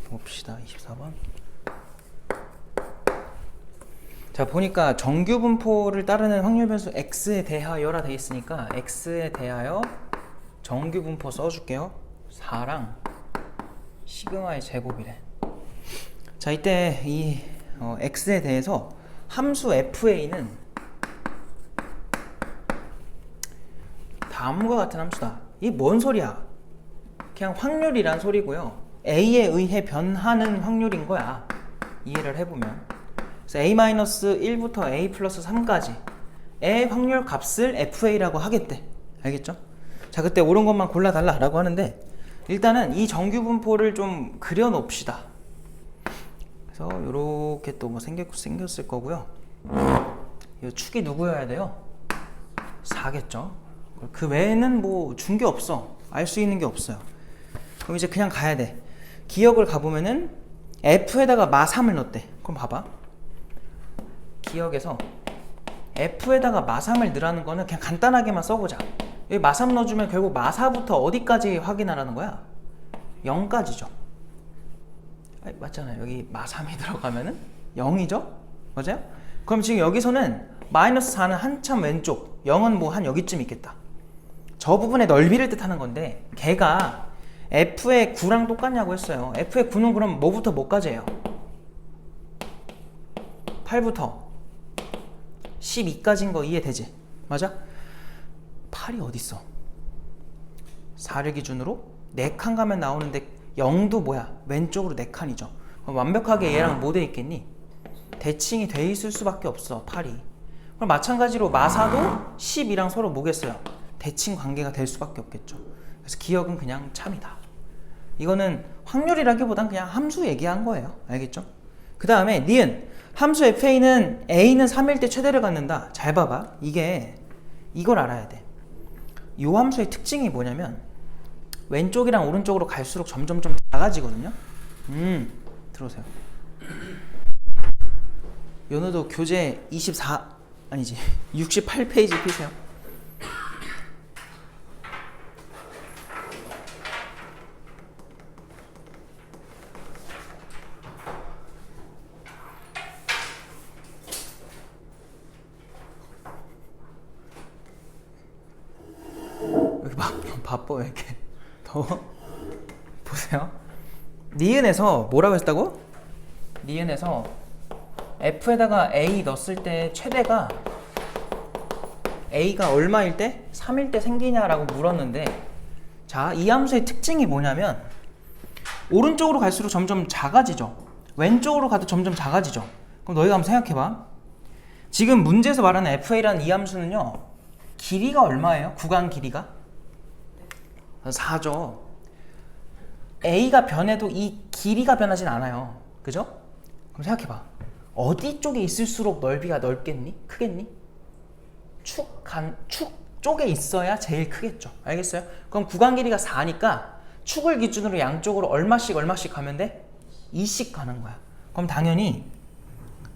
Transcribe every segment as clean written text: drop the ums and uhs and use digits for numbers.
봅시다. 24번. 자, 보니까 정규 분포를 따르는 확률 변수 x에 대하여라 돼 있으니까 x에 대하여 정규 분포 써줄게요. 4랑 시그마의 제곱이래. 자, 이때 이 x에 대해서 함수 fa는 다음과 같은 함수다. 이게 뭔 소리야? 그냥 확률이란 소리고요. a에 의해 변하는 확률인 거야. 이해를 해보면. 그래서 a-1부터 a 플러스 3까지의 확률 값을 fa라고 하겠대. 알겠죠? 자, 그때 옳은 것만 골라달라 라고 하는데, 일단은 이 정규 분포를 좀 그려 놓읍시다. 그래서 요렇게 또 뭐 생겼을 거고요. 이 축이 누구여야 돼요? 4겠죠? 그 외에는 뭐 준 게 없어. 알 수 있는 게 없어요. 그럼 이제 그냥 가야 돼. 기억을 가보면은 f에다가 마3을 넣었대. 그럼 봐봐. 기억에서 f에다가 마3을 넣으라는 거는 그냥 간단하게만 써보자. 여기 마3 넣어주면 결국 마4부터 어디까지 확인하라는 거야? 0까지죠. 맞잖아요. 여기 마3이 들어가면은 0이죠? 맞아요? 그럼 지금 여기서는 마이너스 4는 한참 왼쪽, 0은 뭐 한 여기쯤 있겠다. 저 부분의 넓이를 뜻하는 건데, 걔가 f의 9랑 똑같냐고 했어요. f의 9는 그럼 뭐부터 뭐까지 해요? 8부터 12까지인 거 이해되지? 맞아? 8이 어딨어? 4를 기준으로 4칸 가면 나오는데 0도 뭐야? 왼쪽으로 4칸이죠. 그럼 완벽하게 얘랑 뭐 돼 있겠니? 대칭이 돼 있을 수밖에 없어. 8이. 그럼 마찬가지로 마사도 12랑 서로 뭐겠어요? 대칭 관계가 될 수밖에 없겠죠. 그래서 기억은 그냥 참이다. 이거는 확률이라기보단 그냥 함수 얘기한 거예요. 알겠죠? 그 다음에 니은 함수 fa는 a는 3일 때 최대를 갖는다. 잘 봐봐. 이걸 알아야 돼. 이 함수의 특징이 뭐냐면 왼쪽이랑 오른쪽으로 갈수록 점점 좀 작아지거든요. 들어오세요. 연우도 교재 68페이지 피세요. 여기 바빠 왜 이렇게 더워? 보세요. 니은에서 뭐라고 했다고? 니은에서 f에다가 a 넣었을 때 최대가 a가 얼마일 때? 3일 때 생기냐라고 물었는데, 자, 이 함수의 특징이 뭐냐면 오른쪽으로 갈수록 점점 작아지죠. 왼쪽으로 가도 점점 작아지죠. 그럼 너희가 한번 생각해봐. 지금 문제에서 말하는 fa라는 이 함수는요, 길이가 얼마예요? 구간 길이가? 4죠. a가 변해도 이 길이가 변하진 않아요. 그죠? 그럼 생각해봐. 어디 쪽에 있을수록 넓이가 넓겠니? 크겠니? 축 쪽에 있어야 제일 크겠죠. 알겠어요? 그럼 구간 길이가 4니까 축을 기준으로 양쪽으로 얼마씩 가면 돼? 2씩 가는 거야. 그럼 당연히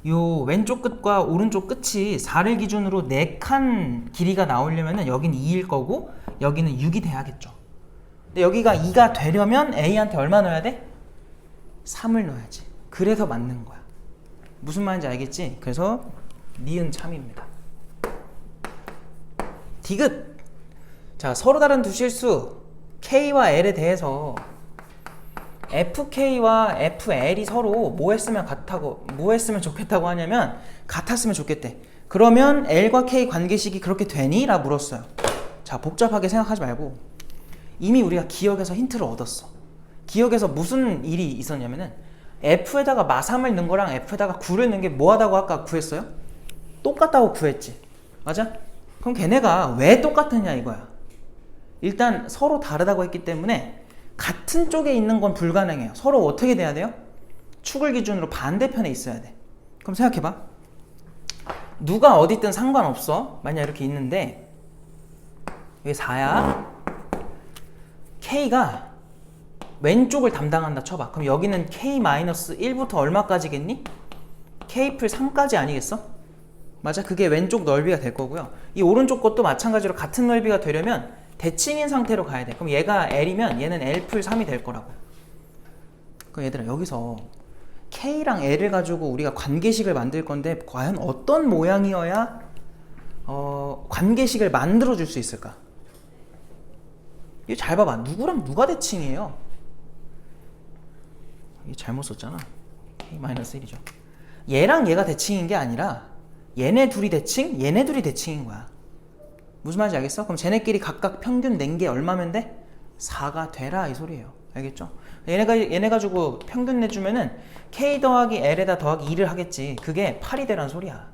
요 왼쪽 끝과 오른쪽 끝이 4를 기준으로 4칸 길이가 나오려면 여기는 2일 거고 여기는 6이 돼야겠죠. 근데 여기가 2가 되려면 A한테 얼마 넣어야 돼? 3을 넣어야지. 그래서 맞는 거야. 무슨 말인지 알겠지? 그래서 니은 참입니다. 디귿! 자, 서로 다른 두 실수 K와 L에 대해서 FK와 FL이 서로 뭐 했으면 좋겠다고 하냐면 같았으면 좋겠대. 그러면 L과 K 관계식이 그렇게 되니? 라 물었어요. 자, 복잡하게 생각하지 말고 이미 우리가 기억에서 힌트를 얻었어. 기억에서 무슨 일이 있었냐면은 F에다가 마3을 넣은 거랑 F에다가 9를 넣은 게 뭐하다고 아까 구했어요? 똑같다고 구했지. 맞아? 그럼 걔네가 왜 똑같느냐 이거야. 일단 서로 다르다고 했기 때문에 같은 쪽에 있는 건 불가능해요. 서로 어떻게 돼야 돼요? 축을 기준으로 반대편에 있어야 돼. 그럼 생각해봐. 누가 어디든 상관없어. 만약 이렇게 있는데 여기 4야. K가 왼쪽을 담당한다 쳐봐. 그럼 여기는 K-1부터 얼마까지겠니? K플 3까지 아니겠어? 맞아? 그게 왼쪽 넓이가 될 거고요. 이 오른쪽 것도 마찬가지로 같은 넓이가 되려면 대칭인 상태로 가야 돼. 그럼 얘가 L이면 얘는 L플 3이 될 거라고. 그러니까 얘들아 여기서 K랑 L을 가지고 우리가 관계식을 만들 건데 과연 어떤 모양이어야 관계식을 만들어 줄 수 있을까? 이거 잘 봐봐. 누구랑 누가 대칭이에요? 이거 잘못 썼잖아. K-1이죠. 얘랑 얘가 대칭인 게 아니라 얘네 둘이 대칭, 얘네 둘이 대칭인 거야. 무슨 말인지 알겠어? 그럼 쟤네끼리 각각 평균 낸 게 얼마면 돼? 4가 되라 이 소리예요. 알겠죠? 얘네 가지고 평균 내주면은 K 더하기 L에다 더하기 2를 하겠지. 그게 8이 되란 소리야.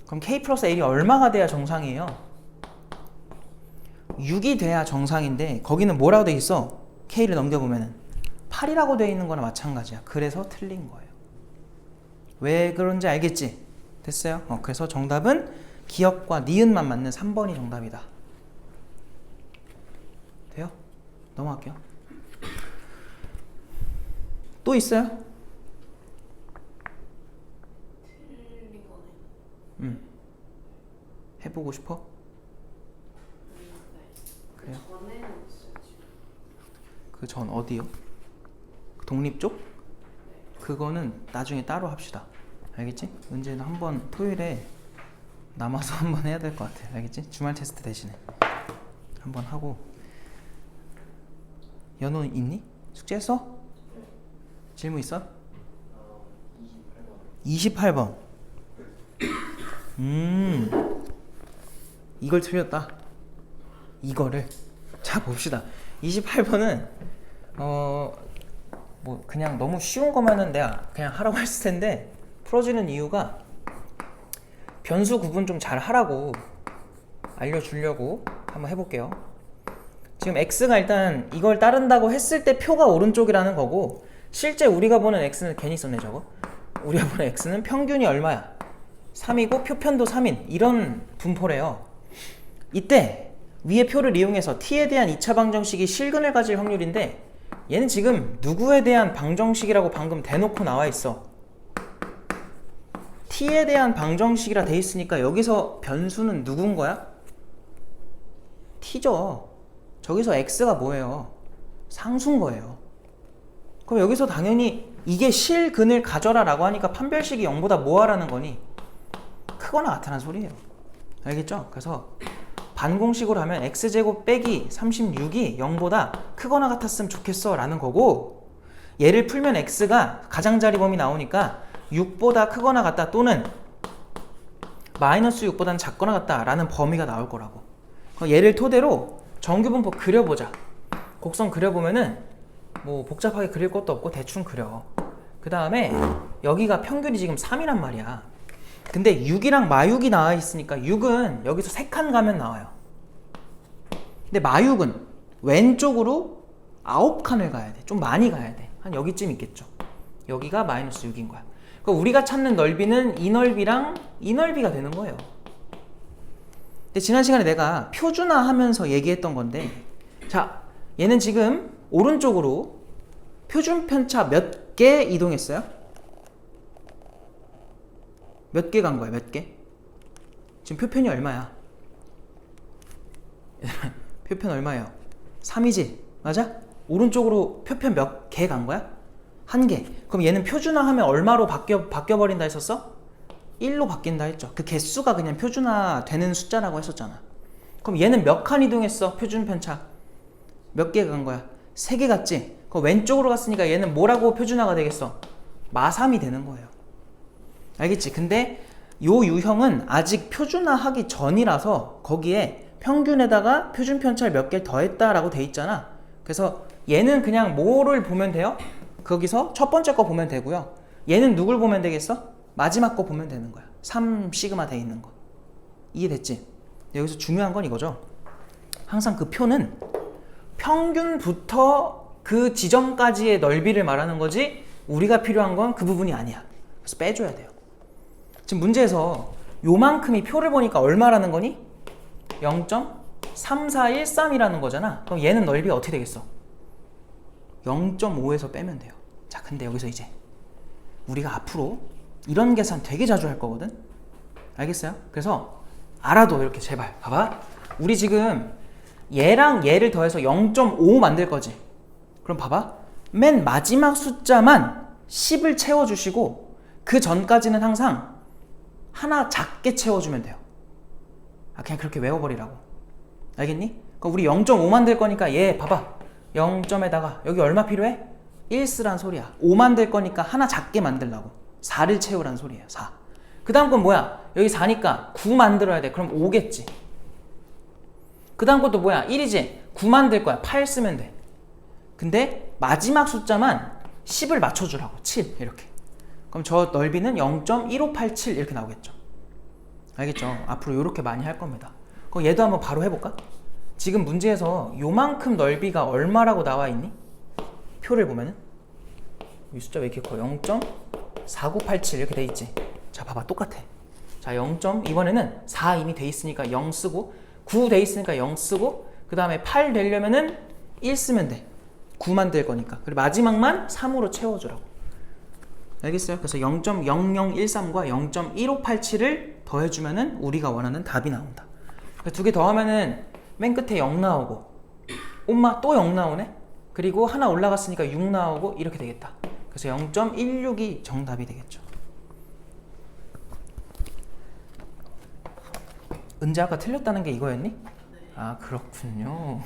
그럼 K 플러스 L이 얼마가 돼야 정상이에요? 6이 돼야 정상인데 거기는 뭐라고 돼 있어? K를 넘겨보면은 8이라고 돼 있는 거나 마찬가지야. 그래서 틀린 거예요. 왜 그런지 알겠지? 됐어요? 그래서 정답은 기억과 니은만 맞는 3번이 정답이다. 돼요? 넘어갈게요. 또 있어요? 해보고 싶어? 그래요? 그 전 어디요? 독립 쪽? 그거는 나중에 따로 합시다. 알겠지? 은재는 한번 토요일에 남아서 한번 해야 될 것 같아. 알겠지? 주말 테스트 대신에 한번 하고. 연호 있니? 숙제했어? 질문 있어? 28번. 이걸 틀렸다. 이거를. 자 봅시다. 28번은 뭐 그냥 너무 쉬운 거면은 내가 그냥 하라고 했을 텐데 풀어주는 이유가 변수 구분 좀 잘 하라고 알려주려고 한번 해볼게요. 지금 x가 일단 이걸 따른다고 했을 때 표가 오른쪽이라는 거고, 실제 우리가 보는 x는 괜히 썼네 저거. 우리가 보는 x는 평균이 얼마야? 3이고 표편도 3인 이런 분포래요. 이때 위의 표를 이용해서 t에 대한 2차 방정식이 실근을 가질 확률인데, 얘는 지금 누구에 대한 방정식이라고 방금 대놓고 나와 있어. t에 대한 방정식이라 돼 있으니까 여기서 변수는 누군 거야? t죠. 저기서 x가 뭐예요? 상수인 거예요. 그럼 여기서 당연히 이게 실근을 가져라 라고 하니까 판별식이 0보다 뭐 하라는 거니? 크거나 같다는 소리예요. 알겠죠? 그래서 반공식으로 하면 x제곱 빼기 36이 0보다 크거나 같았으면 좋겠어 라는 거고, 얘를 풀면 x가 가장자리 범위 나오니까 6보다 크거나 같다 또는 마이너스 6보다는 작거나 같다 라는 범위가 나올 거라고. 얘를 토대로 정규분포 그려보자. 곡선 그려보면은 뭐 복잡하게 그릴 것도 없고 대충 그려. 그 다음에 여기가 평균이 지금 3이란 말이야. 근데 6이랑 마육이 나와 있으니까 6은 여기서 3칸 가면 나와요. 근데 마육은 왼쪽으로 9칸을 가야 돼. 좀 많이 가야 돼. 한 여기쯤 있겠죠. 여기가 마이너스 6인 거야. 그러니까 우리가 찾는 넓이는 이 넓이랑 이 넓이가 되는 거예요. 근데 지난 시간에 내가 표준화하면서 얘기했던 건데, 자, 얘는 지금 오른쪽으로 표준 편차 몇 개 이동했어요? 몇 개 간 거야? 몇 개? 지금 표편이 얼마야? 표편 얼마예요? 3이지? 맞아? 오른쪽으로 표편 몇 개 간 거야? 1개. 그럼 얘는 표준화하면 얼마로 바뀌어버린다 했었어? 1로 바뀐다 했죠. 그 개수가 그냥 표준화 되는 숫자라고 했었잖아. 그럼 얘는 몇 칸 이동했어? 표준 편차 몇 개 간 거야? 3개 갔지? 그럼 왼쪽으로 갔으니까 얘는 뭐라고 표준화가 되겠어? 마3이 되는 거예요. 알겠지? 근데 요 유형은 아직 표준화하기 전이라서 거기에 평균에다가 표준 편차를 몇 개 더했다라고 돼 있잖아. 그래서 얘는 그냥 뭐를 보면 돼요? 거기서 첫 번째 거 보면 되고요. 얘는 누굴 보면 되겠어? 마지막 거 보면 되는 거야. 3시그마 돼 있는 거. 이해됐지? 여기서 중요한 건 이거죠. 항상 그 표는 평균부터 그 지점까지의 넓이를 말하는 거지, 우리가 필요한 건 그 부분이 아니야. 그래서 빼줘야 돼요. 지금 문제에서 요만큼이 표를 보니까 얼마라는 거니? 0.3413이라는 거잖아. 그럼 얘는 넓이가 어떻게 되겠어? 0.5에서 빼면 돼요. 자, 근데 여기서 이제 우리가 앞으로 이런 계산 되게 자주 할 거거든? 알겠어요? 그래서 알아도 이렇게 제발 봐봐. 우리 지금 얘랑 얘를 더해서 0.5 만들 거지. 그럼 봐봐. 맨 마지막 숫자만 10을 채워주시고 그 전까지는 항상 하나 작게 채워주면 돼요. 그냥 그렇게 외워버리라고. 알겠니? 그럼 우리 0.5 만들 거니까 얘 봐봐. 0점에다가 여기 얼마 필요해? 1 쓰란 소리야. 5 만들 거니까 하나 작게 만들라고. 4를 채우란 소리예요. 4. 그 다음 건 뭐야? 여기 4니까 9 만들어야 돼. 그럼 5겠지. 그 다음 것도 뭐야? 1이지? 9 만들 거야. 8 쓰면 돼. 근데 마지막 숫자만 10을 맞춰주라고. 7 이렇게. 그럼 저 넓이는 0.1587 이렇게 나오겠죠. 알겠죠? 앞으로 이렇게 많이 할 겁니다. 그럼 얘도 한번 바로 해볼까? 지금 문제에서 요만큼 넓이가 얼마라고 나와 있니? 표를 보면은 이 숫자 왜 이렇게 커? 0.4987 이렇게 돼 있지. 자 봐봐 똑같아. 자 0. 이번에는 4 이미 돼 있으니까 0 쓰고 9 돼 있으니까 0 쓰고 그 다음에 8 되려면은 1 쓰면 돼. 9 만들 거니까. 그리고 마지막만 3으로 채워주라고. 알겠어요? 그래서 0.0013과 0.1587을 더해주면은 우리가 원하는 답이 나온다. 두 개 더하면은 맨 끝에 0 나오고 엄마 또 0 나오네? 그리고 하나 올라갔으니까 6 나오고 이렇게 되겠다. 그래서 0.16이 정답이 되겠죠. 은재 아까 틀렸다는 게 이거였니? 네. 아 그렇군요.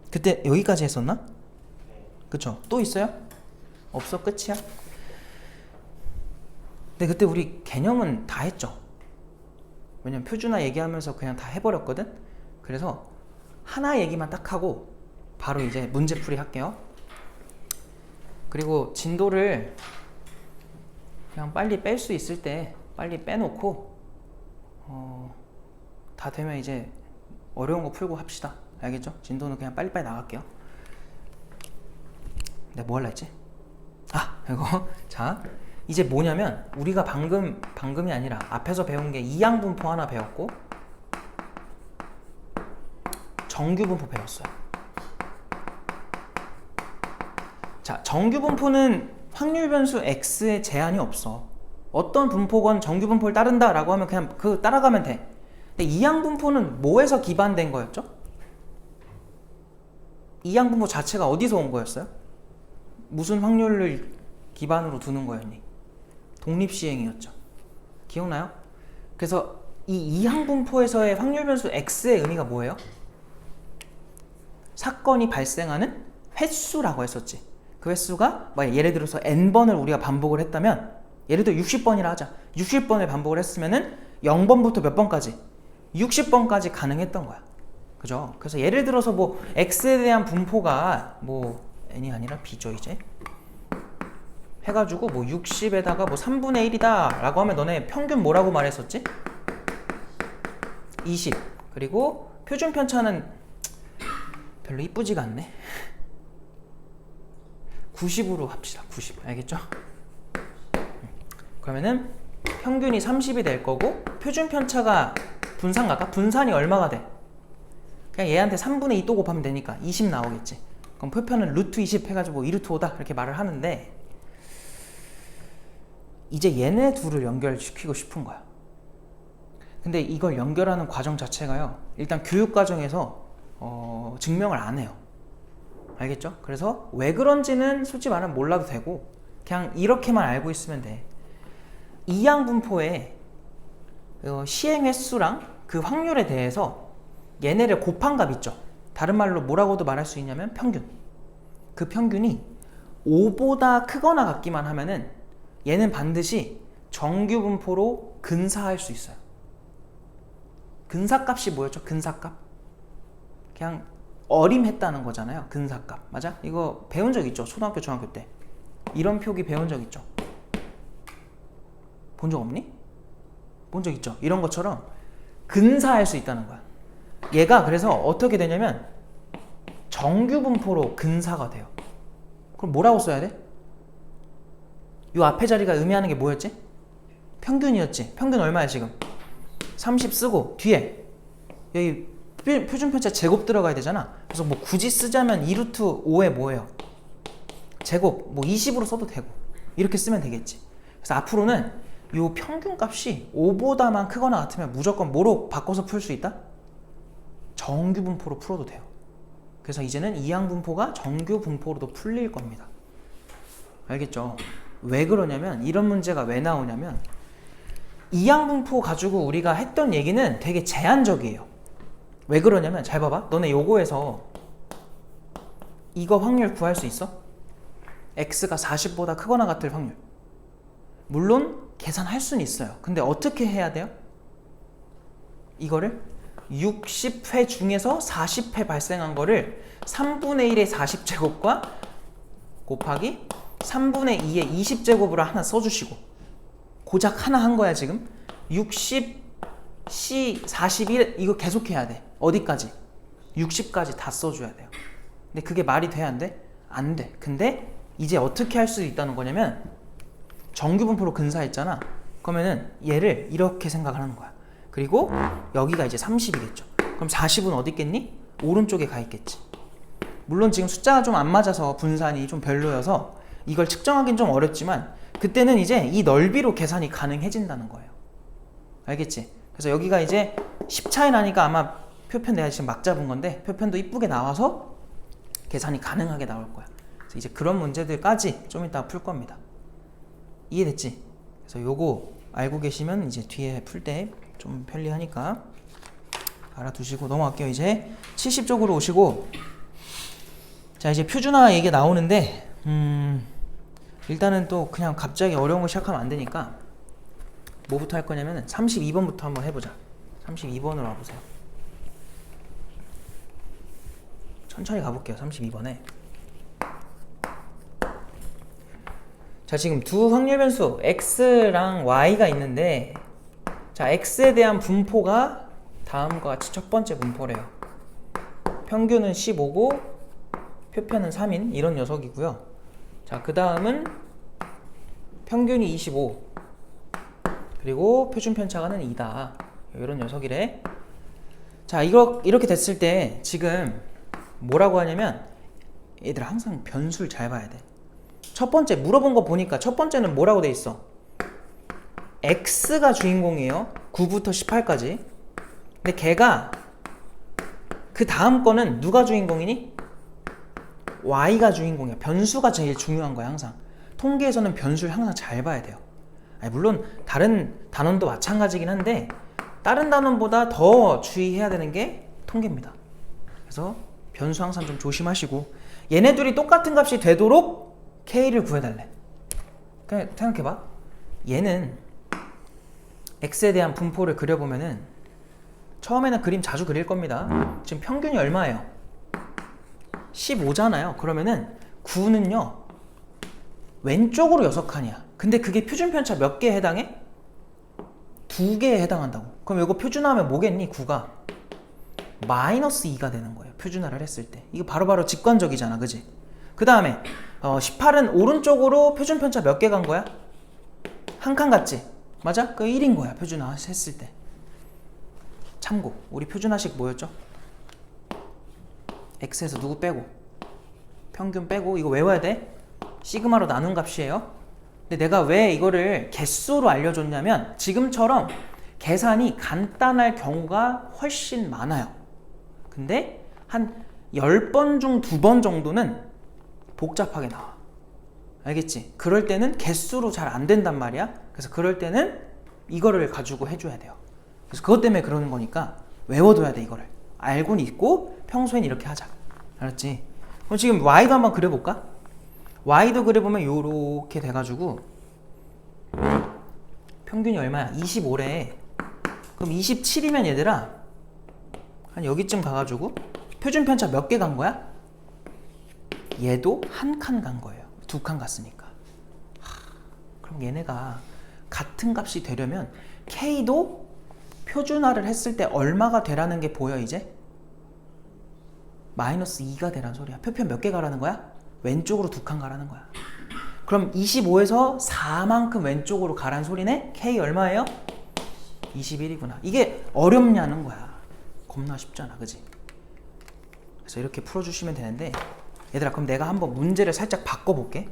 그때 여기까지 했었나? 그쵸? 또 있어요? 없어? 끝이야? 근데 그때 우리 개념은 다 했죠? 왜냐면 표준화 얘기하면서 그냥 다 해버렸거든? 그래서 하나 얘기만 딱 하고 바로 이제 문제풀이 할게요. 그리고 진도를 그냥 빨리 뺄 수 있을 때 빨리 빼놓고 다 되면 이제 어려운 거 풀고 합시다. 알겠죠? 진도는 그냥 빨리빨리 나갈게요. 내가 뭐 할라 했지? 이거 자 이제 뭐냐면 우리가 방금이 아니라 앞에서 배운 게 이항분포 하나 배웠고 정규분포 배웠어요. 자 정규분포는 확률 변수 x에 제한이 없어. 어떤 분포건 정규분포를 따른다 라고 하면 그냥 그 따라가면 돼. 근데 이항분포는 뭐에서 기반된 거였죠? 이항분포 자체가 어디서 온 거였어요? 무슨 확률을 기반으로 두는 거였니? 독립시행이었죠. 기억나요? 그래서 이 이항분포에서의 확률 변수 x의 의미가 뭐예요? 사건이 발생하는 횟수라고 했었지. 그 횟수가 예를 들어서 n번을 우리가 반복을 했다면 예를 들어 60번이라 하자. 60번을 반복을 했으면은 0번부터 몇 번까지? 60번까지 가능했던 거야. 그죠? 그래서 예를 들어서 뭐 x에 대한 분포가 뭐 n이 아니라 b죠 이제. 해가지고 뭐 60에다가 뭐 3분의 1이다 라고 하면 너네 평균 뭐라고 말했었지? 20. 그리고 표준 편차는 별로 이쁘지가 않네. 90으로 합시다. 90. 알겠죠? 그러면은 평균이 30이 될 거고 표준 편차가 분산갈까? 분산이 얼마가 돼? 그냥 얘한테 3분의 2 또 곱하면 되니까 20 나오겠지. 그럼 표편은 루트 20 해가지고 2루트 5다 이렇게 말을 하는데 이제 얘네 둘을 연결시키고 싶은 거야. 근데 이걸 연결하는 과정 자체가요. 일단 교육과정에서 증명을 안 해요. 알겠죠? 그래서 왜 그런지는 솔직히 말하면 몰라도 되고 그냥 이렇게만 알고 있으면 돼. 이항분포의 시행 횟수랑 그 확률에 대해서 얘네를 곱한 값 있죠. 다른 말로 뭐라고도 말할 수 있냐면 평균. 그 평균이 5보다 크거나 같기만 하면은 얘는 반드시 정규분포로 근사할 수 있어요. 근사값이 뭐였죠? 근사값? 그냥 어림했다는 거잖아요. 근사값. 맞아? 이거 배운 적 있죠? 초등학교, 중학교 때. 이런 표기 배운 적 있죠? 본 적 없니? 본 적 있죠? 이런 것처럼 근사할 수 있다는 거야. 얘가 그래서 어떻게 되냐면 정규분포로 근사가 돼요. 그럼 뭐라고 써야 돼? 요 앞에 자리가 의미하는 게 뭐였지? 평균이었지. 평균 얼마야 지금? 30 쓰고 뒤에 여기 표준편차 제곱 들어가야 되잖아. 그래서 뭐 굳이 쓰자면 2루트 5에 뭐예요? 제곱 뭐 20으로 써도 되고 이렇게 쓰면 되겠지. 그래서 앞으로는 요 평균값이 5보다만 크거나 같으면 무조건 뭐로 바꿔서 풀 수 있다? 정규분포로 풀어도 돼요. 그래서 이제는 이항 분포가 정규 분포로도 풀릴 겁니다. 알겠죠? 왜 그러냐면, 이런 문제가 왜 나오냐면, 이항 분포 가지고 우리가 했던 얘기는 되게 제한적이에요. 왜 그러냐면, 잘 봐봐. 너네 요거에서 이거 확률 구할 수 있어? x가 40보다 크거나 같을 확률. 물론 계산할 수는 있어요. 근데 어떻게 해야 돼요? 이거를 60회 중에서 40회 발생한 거를 3분의 1의 40제곱과 곱하기 3분의 2의 20제곱으로 하나 써주시고, 고작 하나 한 거야 지금. 60, C, 41 이거 계속해야 돼. 어디까지? 60까지 다 써줘야 돼요. 근데 그게 말이 돼? 안 돼? 안 돼. 근데 이제 어떻게 할 수 있다는 거냐면, 정규분포로 근사했잖아. 그러면은 얘를 이렇게 생각을 하는 거야. 그리고 여기가 이제 30이겠죠. 그럼 40은 어디 있겠니? 오른쪽에 가 있겠지. 물론 지금 숫자가 좀 안 맞아서 분산이 좀 별로여서 이걸 측정하기는 좀 어렵지만, 그때는 이제 이 넓이로 계산이 가능해진다는 거예요. 알겠지? 그래서 여기가 이제 10 차이 나니까 아마 표편 내가 지금 막 잡은 건데, 표편도 이쁘게 나와서 계산이 가능하게 나올 거야. 그래서 이제 그런 문제들까지 좀 이따 풀 겁니다. 이해됐지? 그래서 요거 알고 계시면 이제 뒤에 풀 때 좀 편리하니까 알아두시고 넘어갈게요. 이제 70쪽으로 오시고, 자 이제 표준화 얘기 나오는데, 일단은 또 그냥 갑자기 어려운 거 시작하면 안 되니까 뭐부터 할 거냐면 32번부터 한번 해보자. 32번으로 와보세요. 천천히 가볼게요. 32번에. 자 지금 두 확률 변수 x랑 y가 있는데, 자 x에 대한 분포가 다음과 같이 첫 번째 분포래요. 평균은 15고 표편은 3인 이런 녀석이고요. 자 그 다음은 평균이 25 그리고 표준 편차가는 2다 이런 녀석이래. 자 이렇게 됐을 때 지금 뭐라고 하냐면, 얘들 항상 변수를 잘 봐야 돼. 첫 번째 물어본 거 보니까 첫 번째는 뭐라고 돼 있어? x가 주인공이에요. 9부터 18까지. 근데 걔가 그 다음 거는 누가 주인공이니? y가 주인공이야. 변수가 제일 중요한 거야. 항상 통계에서는 변수를 항상 잘 봐야 돼요. 아니, 물론 다른 단원도 마찬가지긴 한데 다른 단원보다 더 주의해야 되는 게 통계입니다. 그래서 변수 항상 좀 조심하시고, 얘네 둘이 똑같은 값이 되도록 k를 구해달래. 그냥 생각해봐. 얘는 x에 대한 분포를 그려보면은 처음에는 그림 자주 그릴 겁니다. 지금 평균이 얼마예요? 15잖아요. 그러면은 9는요 왼쪽으로 6칸이야. 근데 그게 표준 편차 몇 개에 해당해? 2개에 해당한다고. 그럼 이거 표준화하면 뭐겠니? 9가 마이너스 2가 되는 거예요. 표준화를 했을 때. 이거 바로바로 직관적이잖아. 그지? 그 다음에 18은 오른쪽으로 표준 편차 몇 개 간 거야? 한 칸 갔지? 맞아? 그 1인 거야. 표준화 했을 때. 참고 우리 표준화식 뭐였죠? x에서 누구 빼고 평균 빼고, 이거 외워야 돼. 시그마로 나눈 값이에요. 근데 내가 왜 이거를 개수로 알려줬냐면, 지금처럼 계산이 간단할 경우가 훨씬 많아요. 근데 한 10번 중 2번 정도는 복잡하게 나와. 알겠지? 그럴 때는 개수로 잘 안 된단 말이야. 그래서 그럴 때는 이거를 가지고 해줘야 돼요. 그래서 그것 때문에 그러는 거니까 외워둬야 돼. 이거를 알고는 있고 평소엔 이렇게 하자. 알았지? 그럼 지금 y도 한번 그려볼까? y도 그려보면 요렇게 돼가지고 평균이 얼마야? 25래. 그럼 27이면 얘들아 한 여기쯤 가가지고 표준 편차 몇 개 간 거야? 얘도 한 칸 간 거예요. 2칸 갔으니까. 그럼 얘네가 같은 값이 되려면 k도 표준화를 했을 때 얼마가 되라는 게 보여 이제? 마이너스 2가 되란 소리야. 표편 몇 개 가라는 거야? 왼쪽으로 2칸 가라는 거야. 그럼 25에서 4만큼 왼쪽으로 가란 소리네? k 얼마예요? 21이구나. 이게 어렵냐는 거야. 겁나 쉽잖아. 그지? 그래서 이렇게 풀어주시면 되는데, 얘들아 그럼 내가 한번 문제를 살짝 바꿔볼게.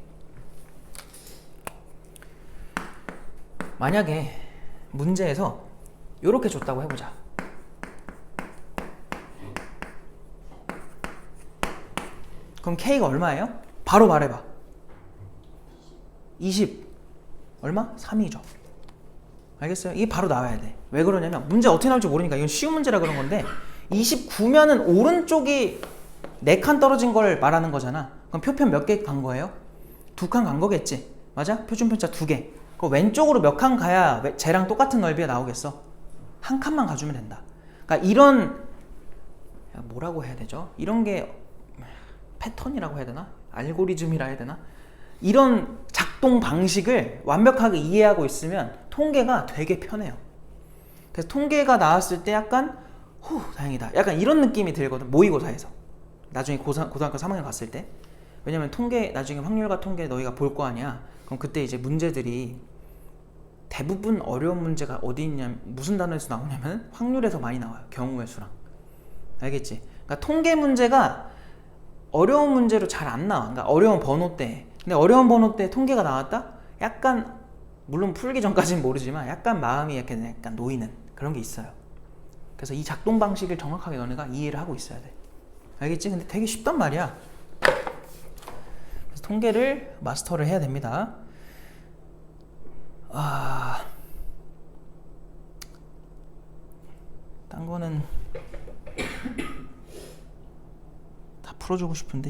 만약에 문제에서 이렇게 줬다고 해보자. 그럼 K가 얼마예요? 바로 말해봐. 20 얼마? 3이죠. 알겠어요? 이게 바로 나와야 돼. 왜 그러냐면 문제 어떻게 나올지 모르니까. 이건 쉬운 문제라 그런 건데 29면은 오른쪽이 4칸 떨어진 걸 말하는 거잖아. 그럼 표편 몇 개 간 거예요? 2칸 간 거겠지. 맞아? 표준편차 2개. 그럼 왼쪽으로 몇 칸 가야 쟤랑 똑같은 넓이가 나오겠어? 한 칸만 가주면 된다. 그러니까 이런 뭐라고 해야 되죠? 이런 게 패턴이라고 해야 되나? 알고리즘이라 해야 되나? 이런 작동 방식을 완벽하게 이해하고 있으면 통계가 되게 편해요. 그래서 통계가 나왔을 때 약간 후 다행이다 약간 이런 느낌이 들거든. 모의고사에서 나중에 고등학교 3학년 갔을 때. 왜냐면 통계 나중에 확률과 통계 너희가 볼 거 아니야. 그럼 그때 이제 문제들이 대부분 어려운 문제가 어디 있냐면 무슨 단어에서 나오냐면 확률에서 많이 나와요. 경우의 수랑. 알겠지? 그러니까 통계 문제가 어려운 문제로 잘 안 나와. 그러니까 어려운 번호 때. 근데 어려운 번호 때 통계가 나왔다? 약간 물론 풀기 전까지는 모르지만 약간 마음이 약간 놓이는 그런 게 있어요. 그래서 이 작동 방식을 정확하게 너네가 이해를 하고 있어야 돼. 알겠지? 근데 되게 쉽단 말이야. 그래서 통계를 마스터를 해야 됩니다. 딴 거는 다 풀어주고 싶은데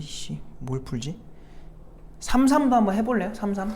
뭘 풀지? 3-3도 한번 해볼래요? 3-3.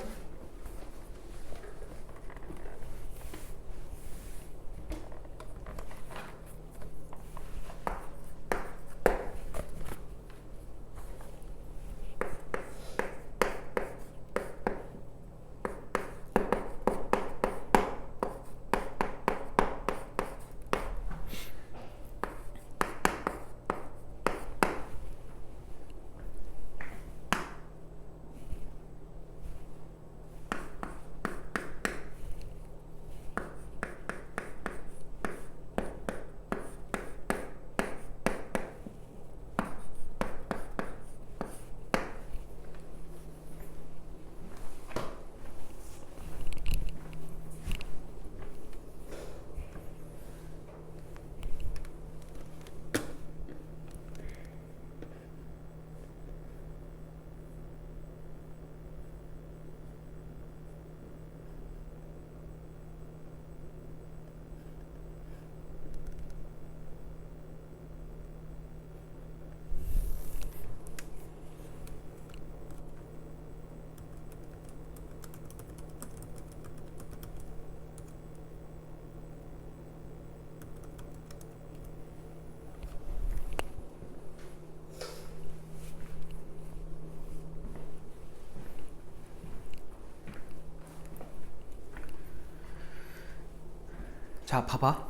자, 봐봐.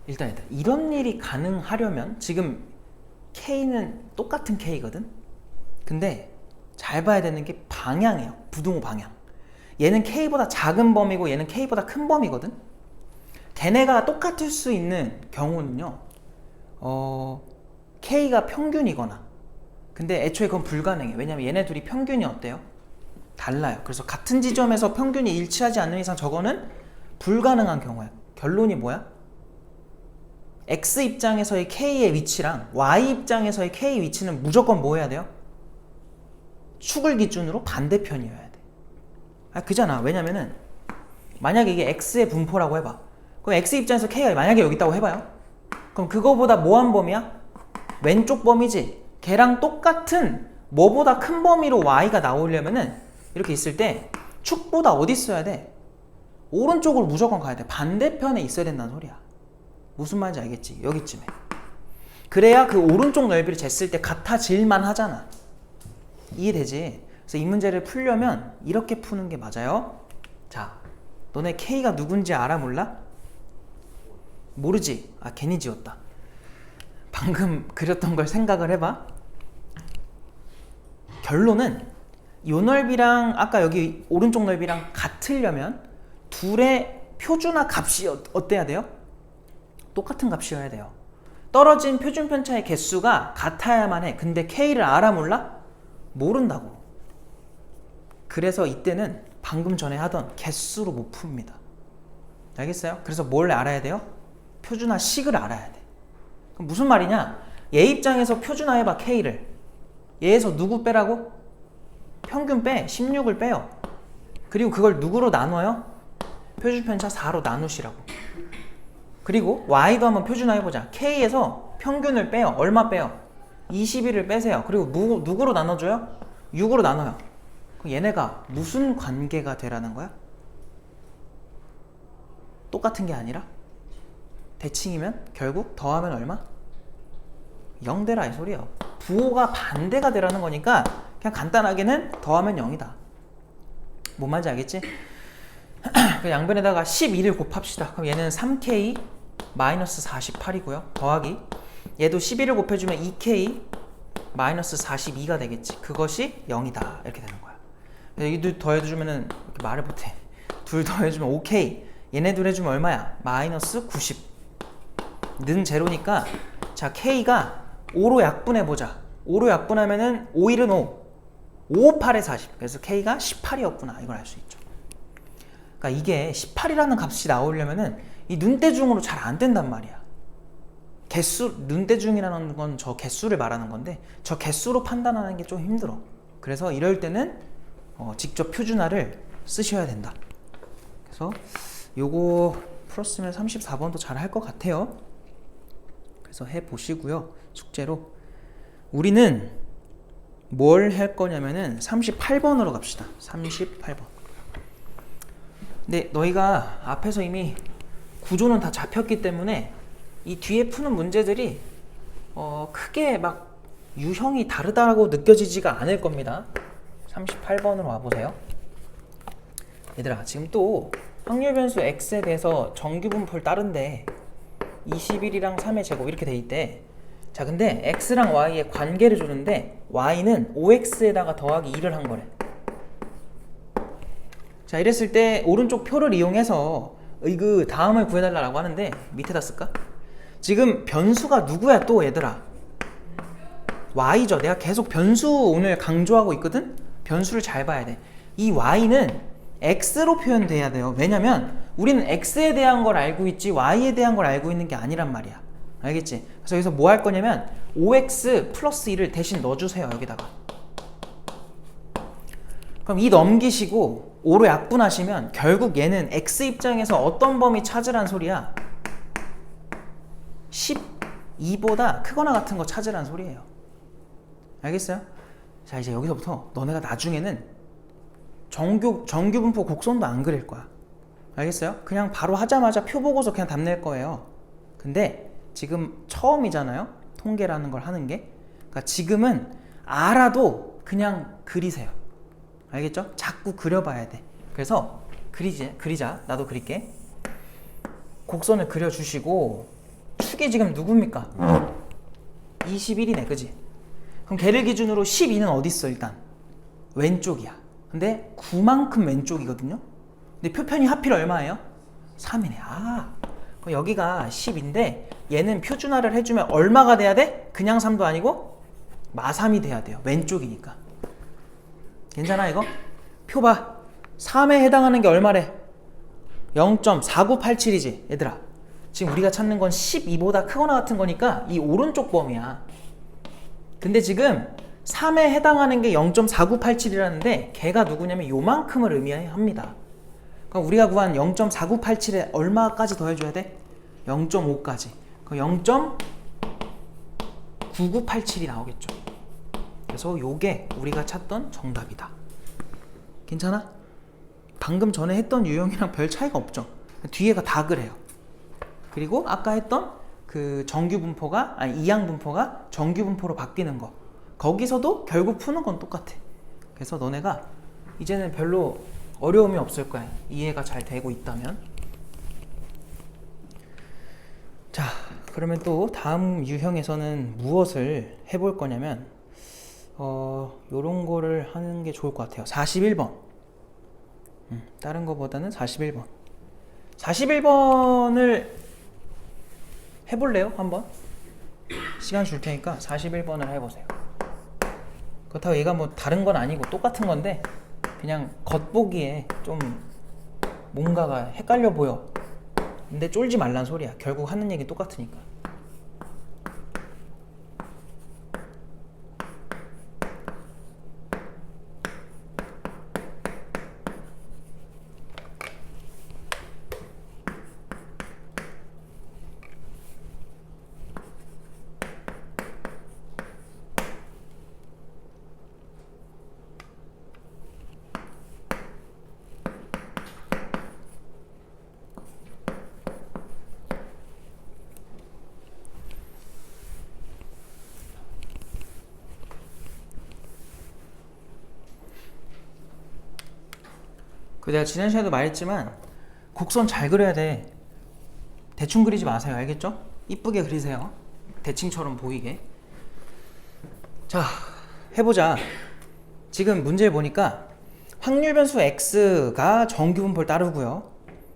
일단 이런 일이 가능하려면 지금 K는 똑같은 K거든? 근데 잘 봐야 되는 게 방향이에요. 부등호 방향. 얘는 K보다 작은 범위고 얘는 K보다 큰 범위거든? 걔네가 똑같을 수 있는 경우는요, K가 평균이거나. 근데 애초에 그건 불가능해. 왜냐면 얘네 둘이 평균이 어때요? 달라요. 그래서 같은 지점에서 평균이 일치하지 않는 이상 저거는 불가능한 경우야. 결론이 뭐야? X 입장에서의 K의 위치랑 Y 입장에서의 K 위치는 무조건 뭐 해야 돼요? 축을 기준으로 반대편이어야 돼. 그잖아. 왜냐면은 만약에 이게 X의 분포라고 해봐. 그럼 X 입장에서 K가 만약에 여기 있다고 해봐요. 그럼 그거보다 뭐한 범위야? 왼쪽 범위지. 걔랑 똑같은 뭐보다 큰 범위로 Y가 나오려면은 이렇게 있을 때 축보다 어디 있어야 돼? 오른쪽으로 무조건 가야 돼. 반대편에 있어야 된다는 소리야. 무슨 말인지 알겠지? 여기쯤에. 그래야 그 오른쪽 넓이를 쟀을 때 같아질만 하잖아. 이해되지? 그래서 이 문제를 풀려면 이렇게 푸는 게 맞아요. 자, 너네 K가 누군지 알아 몰라? 모르지? 괜히 지웠다. 방금 그렸던 걸 생각을 해봐. 결론은 요 넓이랑 아까 여기 오른쪽 넓이랑 같으려면 둘의 표준화 값이 어때야 돼요? 똑같은 값이어야 돼요. 떨어진 표준 편차의 개수가 같아야만 해. 근데 K를 알아 몰라? 모른다고. 그래서 이때는 방금 전에 하던 개수로 못 풉니다. 알겠어요? 그래서 뭘 알아야 돼요? 표준화 식을 알아야 돼. 그럼 무슨 말이냐? 얘 입장에서 표준화해봐 K를. 얘에서 누구 빼라고? 평균 빼. 16을 빼요. 그리고 그걸 누구로 나눠요? 표준편차 4로 나누시라고. 그리고 y도 한번 표준화해보자. k에서 평균을 빼요. 얼마 빼요? 21을 빼세요. 그리고 누구로 나눠줘요? 6으로 나눠요. 그럼 얘네가 무슨 관계가 되라는 거야? 똑같은 게 아니라? 대칭이면 결국 더하면 얼마? 0 되라 이 소리예요. 부호가 반대가 되라는 거니까 그냥 간단하게는 더하면 0이다. 뭔 말인지 알겠지? 그 양변에다가 12를 곱합시다. 그럼 얘는 3k 마이너스 48이고요. 더하기 얘도 11을 곱해주면 2k 마이너스 42가 되겠지. 그것이 0이다. 이렇게 되는 거야. 이 둘 더해주면은 말을 못해. 둘 더해주면 5k. 얘네 둘 해주면 얼마야? 마이너스 90. 는 제로니까 자 k가 5로 약분해보자. 5로 약분하면은 5일은 5. 5, 8에 40. 그래서 k가 18이었구나. 이걸 알 수 있죠. 그러니까 이게 18이라는 값이 나오려면은 이 눈대중으로 잘 안 된단 말이야. 개수, 눈대중이라는 건 저 개수를 말하는 건데 저 개수로 판단하는 게 좀 힘들어. 그래서 이럴 때는 직접 표준화를 쓰셔야 된다. 그래서 요거 풀었으면 34번도 잘 할 것 같아요. 그래서 해보시고요. 숙제로 우리는 뭘 할 거냐면은 38번으로 갑시다. 38번. 근데 너희가 앞에서 이미 구조는 다 잡혔기 때문에 이 뒤에 푸는 문제들이 크게 막 유형이 다르다고 느껴지지가 않을 겁니다. 38번으로 와보세요. 얘들아 지금 또 확률 변수 x에 대해서 정규 분포를 따른데 21이랑 3의 제곱 이렇게 돼 있대. 자 근데 x랑 y의 관계를 주는데 y는 5x에다가 더하기 2를 한 거래. 자 이랬을 때 오른쪽 표를 이용해서 그 다음을 구해달라고 하는데 밑에다 쓸까? 지금 변수가 누구야 또 얘들아? y죠. 내가 계속 변수 오늘 강조하고 있거든? 변수를 잘 봐야 돼. 이 y는 x로 표현돼야 돼요. 왜냐면 우리는 x에 대한 걸 알고 있지 y에 대한 걸 알고 있는 게 아니란 말이야. 알겠지? 그래서 여기서 뭐 할 거냐면 5x 플러스 2를 대신 넣어주세요. 여기다가. 그럼 2 넘기시고 5로 약분하시면 결국 얘는 x 입장에서 어떤 범위 찾으란 소리야? 12보다 크거나 같은 거 찾으란 소리예요. 알겠어요? 자 이제 여기서부터 너네가 나중에는 정규분포 곡선도 안 그릴 거야. 알겠어요? 그냥 바로 하자마자 표 보고서 그냥 답 낼 거예요. 근데 지금 처음이잖아요? 통계라는 걸 하는 게. 그러니까 지금은 알아도 그냥 그리세요. 알겠죠? 자꾸 그려봐야 돼. 그래서 그리자. 나도 그릴게. 곡선을 그려주시고 축이 지금 누굽니까? 21이네. 그지? 그럼 걔를 기준으로 12는 어디 있어 일단? 왼쪽이야. 근데 9만큼 왼쪽이거든요? 근데 표편이 하필 얼마예요? 3이네. 그럼 여기가 10인데 얘는 표준화를 해주면 얼마가 돼야 돼? 그냥 3도 아니고 마3이 돼야 돼요. 왼쪽이니까. 괜찮아 이거? 표 봐. 3에 해당하는 게 얼마래? 0.4987이지 얘들아. 지금 우리가 찾는 건 12보다 크거나 같은 거니까 이 오른쪽 범위야. 근데 지금 3에 해당하는 게 0.4987이라는데 걔가 누구냐면 요만큼을 의미합니다. 그럼 우리가 구한 0.4987에 얼마까지 더해줘야 돼? 0.5까지. 그럼 0.9987이 나오겠죠. 그래서 요게 우리가 찾던 정답이다. 괜찮아? 방금 전에 했던 유형이랑 별 차이가 없죠. 뒤에가 다 그래요. 그리고 아까 했던 그 정규분포가 이항분포가 정규분포로 바뀌는 거 거기서도 결국 푸는 건 똑같아. 그래서 너네가 이제는 별로 어려움이 없을 거야. 이해가 잘 되고 있다면. 자 그러면 또 다음 유형에서는 무엇을 해볼 거냐면 요런 거를 하는 게 좋을 것 같아요. 41번. 다른 거보다는 41번. 41번을 해볼래요? 한번? 시간 줄 테니까 41번을 해보세요. 그렇다고 얘가 뭐 다른 건 아니고 똑같은 건데 그냥 겉보기에 좀 뭔가가 헷갈려 보여. 근데 쫄지 말란 소리야. 결국 하는 얘기 똑같으니까. 그 내가 지난 시간에도 말했지만 곡선 잘 그려야 돼. 대충 그리지 마세요. 알겠죠? 이쁘게 그리세요. 대칭처럼 보이게. 자, 해보자. 지금 문제를 보니까 확률 변수 x가 정규분포를 따르고요.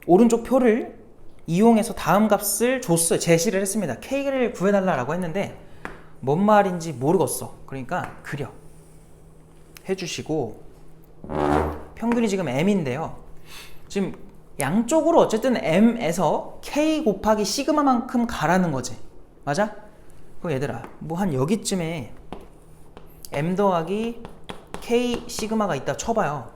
오른쪽 표를 이용해서 다음 값을 줬어요. 제시를 했습니다. k를 구해달라고 했는데 뭔 말인지 모르겠어. 그러니까 그려. 해주시고 평균이 지금 m인데요. 지금 양쪽으로 어쨌든 m에서 k 곱하기 시그마만큼 가라는 거지. 맞아? 그럼 얘들아 뭐 한 여기쯤에 m 더하기 k 시그마가 있다 쳐봐요.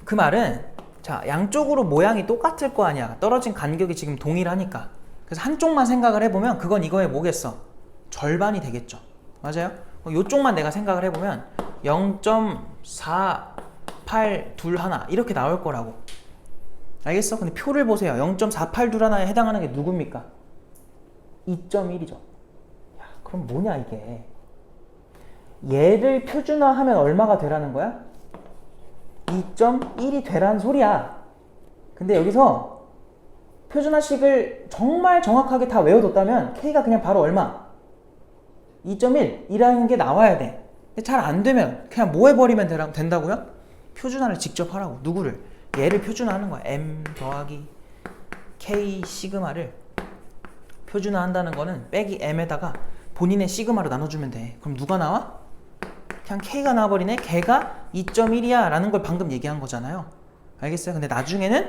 그 말은 자 양쪽으로 모양이 똑같을 거 아니야. 떨어진 간격이 지금 동일하니까. 그래서 한쪽만 생각을 해보면 그건 이거의 뭐겠어? 절반이 되겠죠. 맞아요? 요쪽만 내가 생각을 해보면 0.482 이렇게 나올 거라고. 알겠어? 근데 표를 보세요. 0.482에 해당하는 게 누굽니까? 2.1이죠. 야, 그럼 뭐냐 이게. 얘를 표준화하면 얼마가 되라는 거야? 2.1이 되라는 소리야. 근데 여기서 표준화식을 정말 정확하게 다 외워뒀다면 K가 그냥 바로 얼마? 2.1이라는 게 나와야 돼. 잘 안 되면 그냥 뭐 해버리면 된다고요? 표준화를 직접 하라고. 누구를? 얘를 표준화하는 거야. M 더하기 K 시그마를 표준화한다는 거는 빼기 M에다가 본인의 시그마로 나눠주면 돼. 그럼 누가 나와? 그냥 K가 나와버리네. 걔가 2.1이야 라는 걸 방금 얘기한 거잖아요. 알겠어요? 근데 나중에는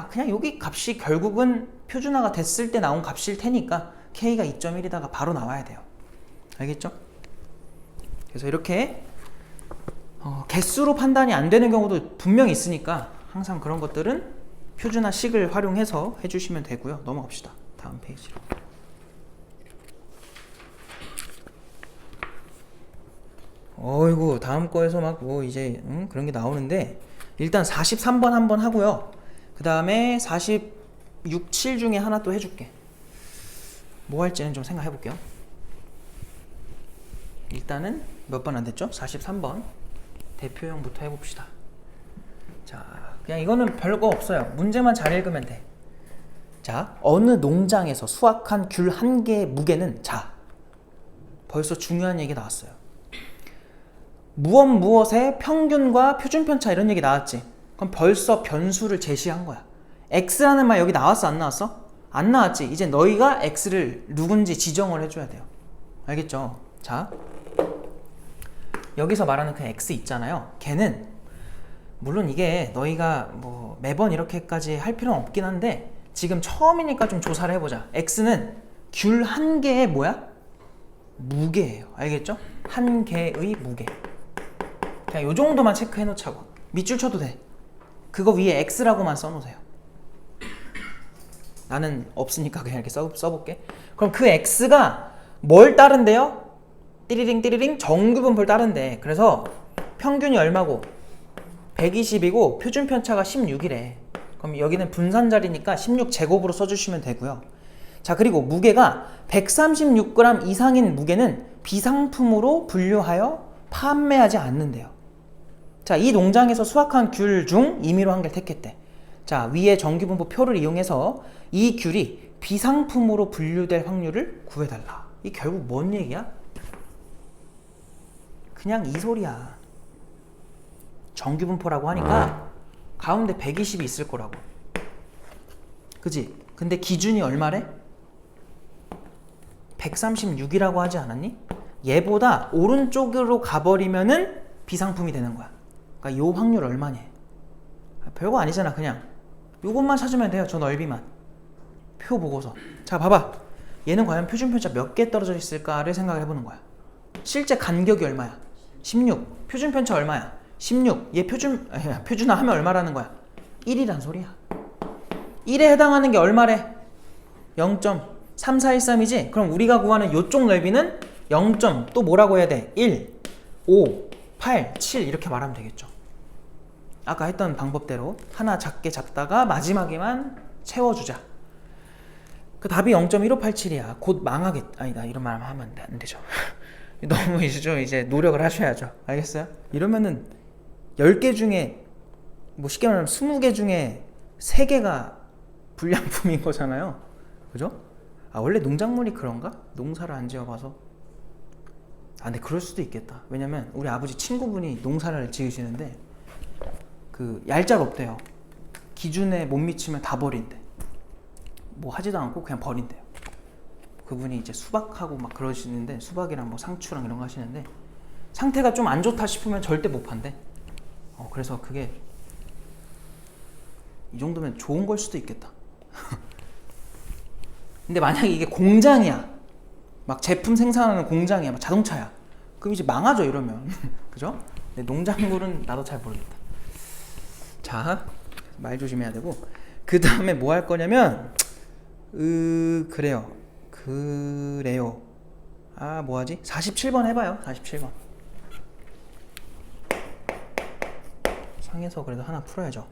그냥 여기 값이 결국은 표준화가 됐을 때 나온 값일 테니까 K가 2.1이다가 바로 나와야 돼요. 알겠죠? 그래서 이렇게 개수로 판단이 안 되는 경우도 분명히 있으니까 항상 그런 것들은 표준화식을 활용해서 해주시면 되고요. 넘어갑시다. 다음 페이지로. 어이구 다음 거에서 막 뭐 이제 그런 게 나오는데 일단 43번 한번 하고요. 그 다음에 46, 7 중에 하나 또 해줄게. 뭐 할지는 좀 생각해 볼게요. 일단은 몇 번 안 됐죠? 43번 대표형부터 해봅시다. 자, 그냥 이거는 별거 없어요. 문제만 잘 읽으면 돼. 자, 어느 농장에서 수확한 귤 한 개의 무게는 자, 벌써 중요한 얘기 나왔어요. 무엇의 평균과 표준편차 이런 얘기 나왔지. 그럼 벌써 변수를 제시한 거야. x라는 말 여기 나왔어 안 나왔어? 안 나왔지. 이제 너희가 x를 누군지 지정을 해줘야 돼요. 알겠죠? 자, 여기서 말하는 그 x 있잖아요. 걔는 물론 이게 너희가 뭐 매번 이렇게까지 할 필요는 없긴 한데 지금 처음이니까 좀 조사를 해보자. x는 귤 한 개의 뭐야? 무게예요. 알겠죠? 한 개의 무게. 그냥 요 정도만 체크해 놓자고. 밑줄 쳐도 돼. 그거 위에 x라고만 써놓으세요. 나는 없으니까 그냥 이렇게 써볼게. 그럼 그 x가 뭘 따른대요? 띠리링 띠리링 정규분포를 따른대. 그래서 평균이 얼마고? 120이고 표준편차가 16이래. 그럼 여기는 분산자리니까 16제곱으로 써주시면 되고요. 자, 그리고 무게가 136g 이상인 무게는 비상품으로 분류하여 판매하지 않는데요. 자, 이 농장에서 수확한 귤 중 임의로 한 개를 택했대. 자, 위에 정규분포 표를 이용해서 이 귤이 비상품으로 분류될 확률을 구해달라. 이 결국 뭔 얘기야? 그냥 이 소리야. 정규분포라고 하니까 가운데 120이 있을 거라고. 그지? 근데 기준이 얼마래? 136이라고 하지 않았니? 얘보다 오른쪽으로 가버리면은 비상품이 되는 거야. 그러니까 요 확률 얼마냐? 별거 아니잖아. 그냥 요것만 찾으면 돼요. 저 넓이만. 표 보고서. 자, 봐봐. 얘는 과연 표준편차 몇 개 떨어져 있을까를 생각을 해보는 거야. 실제 간격이 얼마야? 16. 표준편차 얼마야? 16. 얘 표준화하면 얼마라는 거야? 1이란 소리야. 1에 해당하는 게 얼마래? 0.3413이지? 그럼 우리가 구하는 요쪽 넓이는 0. 또 뭐라고 해야 돼? 1, 5, 8, 7 이렇게 말하면 되겠죠. 아까 했던 방법대로 하나 작게 잡다가 마지막에만 채워주자. 그 답이 0.1587이야. 곧 아니다. 이런 말 하면 안 되죠. 너무 이제 노력을 하셔야죠. 알겠어요? 이러면은 10개 중에 뭐 쉽게 말하면 20개 중에 3개가 불량품인 거잖아요. 그죠? 아, 원래 농작물이 그런가? 농사를 안 지어봐서. 아, 근데 그럴 수도 있겠다. 왜냐면 우리 아버지 친구분이 농사를 지으시는데 그 얄짤없대요. 기준에 못 미치면 다 버린대. 뭐 하지도 않고 그냥 버린대요. 그분이 이제 수박하고 막 그러시는데, 수박이랑 뭐 상추랑 이런 거 하시는데 상태가 좀 안 좋다 싶으면 절대 못 판대. 그래서 그게 이 정도면 좋은 걸 수도 있겠다. 근데 만약에 이게 공장이야, 막 제품 생산하는 공장이야, 막 자동차야, 그럼 이제 망하죠 이러면. 그죠? 근데 농작물은 나도 잘 모르겠다. 자, 말 조심해야 되고, 그 다음에 뭐 할 거냐면 그래요. 아, 뭐하지? 47번 해봐요. 47번 상에서 그래도 하나 풀어야죠.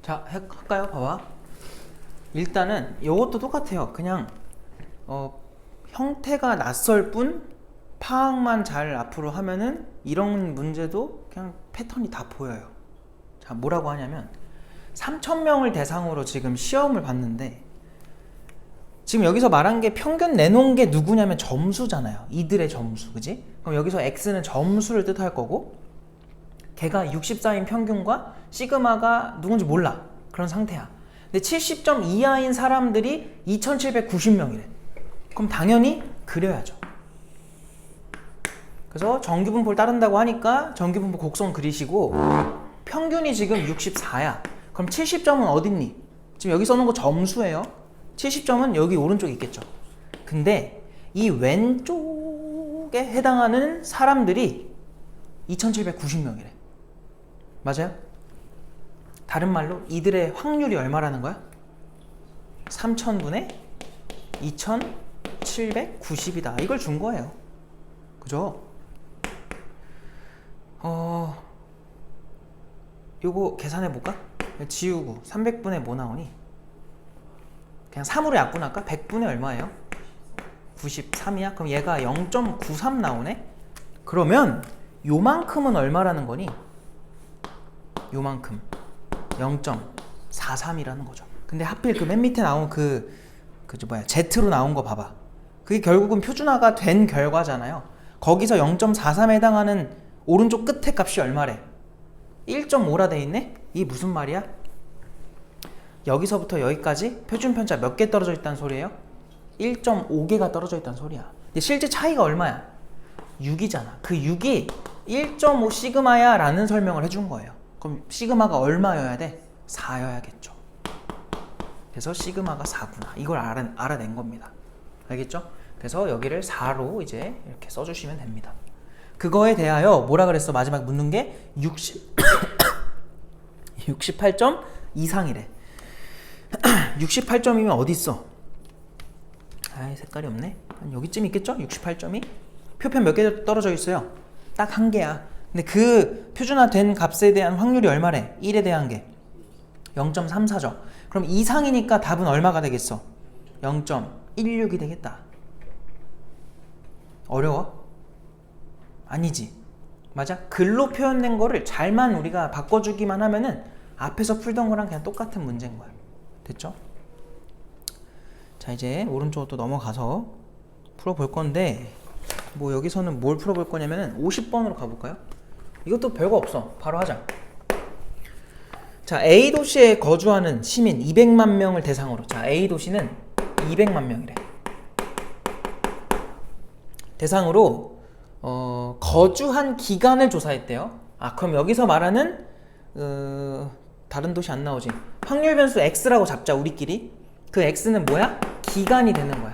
자, 할까요? 봐봐. 일단은 이것도 똑같아요. 그냥 형태가 낯설 뿐 파악만 잘 앞으로 하면은 이런 문제도 그냥 패턴이 다 보여요. 자, 뭐라고 하냐면 3,000명을 대상으로 지금 시험을 봤는데, 지금 여기서 말한 게 평균 내놓은 게 누구냐면 점수잖아요. 이들의 점수, 그지? 그럼 여기서 X는 점수를 뜻할 거고, 걔가 64인 평균과 시그마가 누군지 몰라. 그런 상태야. 근데 70점 이하인 사람들이 2,790명이래. 그럼 당연히 그려야죠. 그래서 정규분포를 따른다고 하니까 정규분포 곡선 그리시고, 평균이 지금 64야. 그럼 70점은 어딨니? 지금 여기 써놓은 거 점수예요. 70점은 여기 오른쪽에 있겠죠. 근데 이 왼쪽에 해당하는 사람들이 2790명이래. 맞아요? 다른 말로 이들의 확률이 얼마라는 거야? 3000분의 2790이다. 이걸 준 거예요. 그죠? 요거 계산해 볼까? 지우고 300분의 뭐 나오니? 그냥 3으로 약분할까? 100분의 얼마예요? 93이야? 그럼 얘가 0.93 나오네? 그러면 요만큼은 얼마라는 거니? 요만큼 0.43이라는 거죠. 근데 하필 그 맨 밑에 나온 Z로 나온 거 봐봐. 그게 결국은 표준화가 된 결과잖아요. 거기서 0.43에 해당하는 오른쪽 끝에 값이 얼마래? 1.5라 돼 있네? 이게 무슨 말이야? 여기서부터 여기까지 표준 편차 몇 개 떨어져 있다는 소리예요? 1.5개가 떨어져 있다는 소리야. 근데 실제 차이가 얼마야? 6이잖아. 그 6이 1.5 시그마야 라는 설명을 해준 거예요. 그럼 시그마가 얼마여야 돼? 4여야겠죠. 그래서 시그마가 4구나. 이걸 알아낸 겁니다. 알겠죠? 그래서 여기를 4로 이제 이렇게 써주시면 됩니다. 그거에 대하여 뭐라 그랬어? 마지막에 묻는 게 68점 이상이래. 68점이면 어디 있어? 아이, 색깔이 없네. 한 여기쯤 있겠죠? 68점이? 표편 몇 개 떨어져 있어요? 딱 한 개야. 근데 그 표준화된 값에 대한 확률이 얼마래? 1에 대한 게 0.34죠. 그럼 이상이니까 답은 얼마가 되겠어? 0.16이 되겠다. 어려워? 아니지. 맞아? 글로 표현된 거를 잘만 우리가 바꿔주기만 하면은 앞에서 풀던 거랑 그냥 똑같은 문제인 거야. 됐죠? 자, 이제 오른쪽으로 또 넘어가서 풀어볼 건데, 뭐 여기서는 뭘 풀어볼 거냐면은 50번으로 가볼까요? 이것도 별거 없어. 바로 하자. 자, A 도시에 거주하는 시민 200만 명을 대상으로. 자, A 도시는 200만 명이래. 대상으로 거주한 기간을 조사했대요. 아, 그럼 여기서 말하는 다른 도시 안 나오지. 확률 변수 X라고 잡자, 우리끼리. 그 X는 뭐야? 기간이 되는 거야.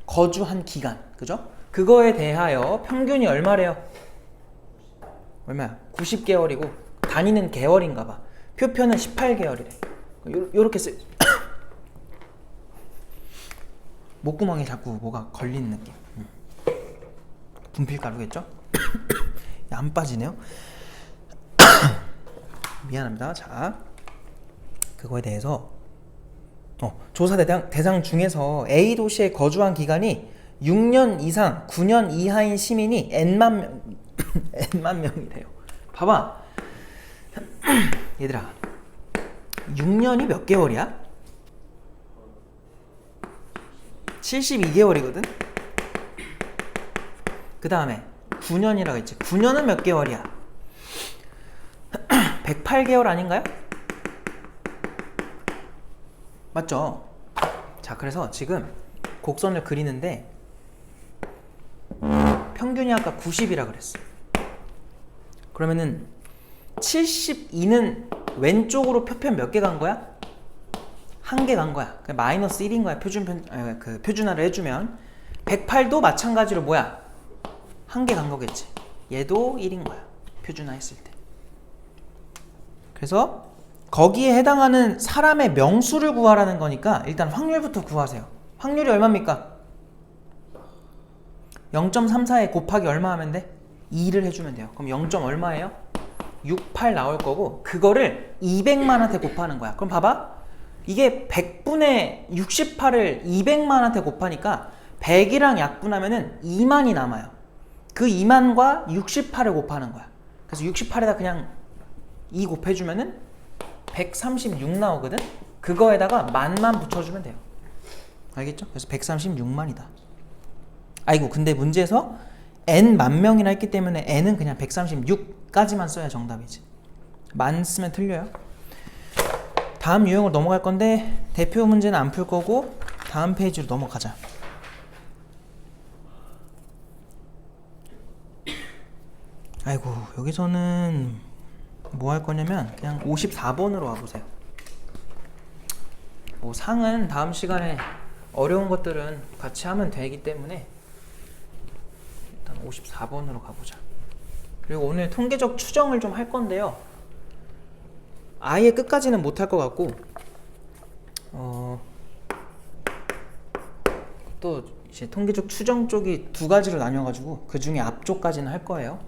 거주한 기간. 그죠? 그거에 대하여 평균이 얼마래요? 얼마야? 90개월이고 다니는 개월인가 봐. 표편은 18개월이래. 요렇게 목구멍에 자꾸 뭐가 걸리는 느낌. 분필가루겠죠? 안 빠지네요. 미안합니다. 자, 그거에 대해서 조사 대상 중에서 A 도시에 거주한 기간이 6년 이상 9년 이하인 시민이 N만 명이래요. 봐봐. 얘들아, 6년이 몇 개월이야? 72개월이거든? 그 다음에 9년이라고 했지. 9년은 몇 개월이야? 108개월 아닌가요? 맞죠? 자, 그래서 지금 곡선을 그리는데 평균이 아까 90이라 그랬어. 그러면은 72는 왼쪽으로 표편 몇 개 간 거야? 한 개 간 거야. 마이너스 1인 거야. 표준화를 해주면 108도 마찬가지로 뭐야? 한 개 간 거겠지. 얘도 1인 거야. 표준화 했을 때. 그래서 거기에 해당하는 사람의 명수를 구하라는 거니까 일단 확률부터 구하세요. 확률이 얼마입니까? 0.34에 곱하기 얼마 하면 돼? 2를 해주면 돼요. 그럼 0. 얼마예요? 68 나올 거고, 그거를 200만한테 곱하는 거야. 그럼 봐봐. 이게 100분의 68을 200만한테 곱하니까 100이랑 약분하면은 2만이 남아요. 그 2만과 68을 곱하는 거야. 그래서 68에다 그냥 2 곱해주면은 136 나오거든? 그거에다가 만만 붙여주면 돼요. 알겠죠? 그래서 136만이다. 아이고, 근데 문제에서 n 만 명이나 했기 때문에 n은 그냥 136까지만 써야 정답이지. 만 쓰면 틀려요. 다음 유형으로 넘어갈 건데 대표 문제는 안 풀 거고 다음 페이지로 넘어가자. 아이고, 여기서는 뭐 할 거냐면 그냥 54번으로 와보세요. 뭐 상은 다음 시간에 어려운 것들은 같이 하면 되기 때문에 일단 54번으로 가보자. 그리고 오늘 통계적 추정을 좀 할 건데요. 아예 끝까지는 못 할 것 같고 또 이제 통계적 추정 쪽이 두 가지로 나뉘어가지고 그 중에 앞쪽까지는 할 거예요.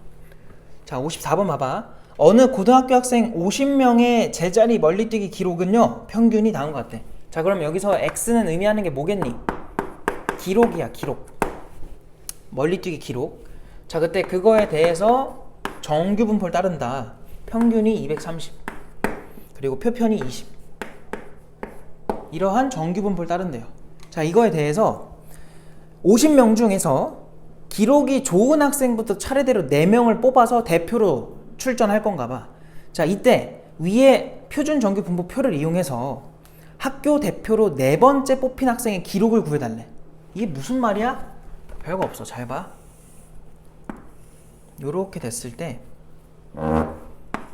자, 54번 봐봐. 어느 고등학교 학생 50명의 제자리 멀리뛰기 기록은요 평균이 다음과 같대. 자, 그럼 여기서 X는 의미하는 게 뭐겠니? 기록이야, 기록. 멀리뛰기 기록. 자, 그때 그거에 대해서 정규 분포를 따른다. 평균이 230 그리고 표편이 20. 이러한 정규 분포를 따른대요. 자, 이거에 대해서 50명 중에서 기록이 좋은 학생부터 차례대로 4명을 뽑아서 대표로 출전할 건가 봐. 자, 이때 위에 표준 정규 분포표를 이용해서 학교 대표로 4번째 뽑힌 학생의 기록을 구해달래. 이게 무슨 말이야? 별거 없어. 잘 봐. 요렇게 됐을 때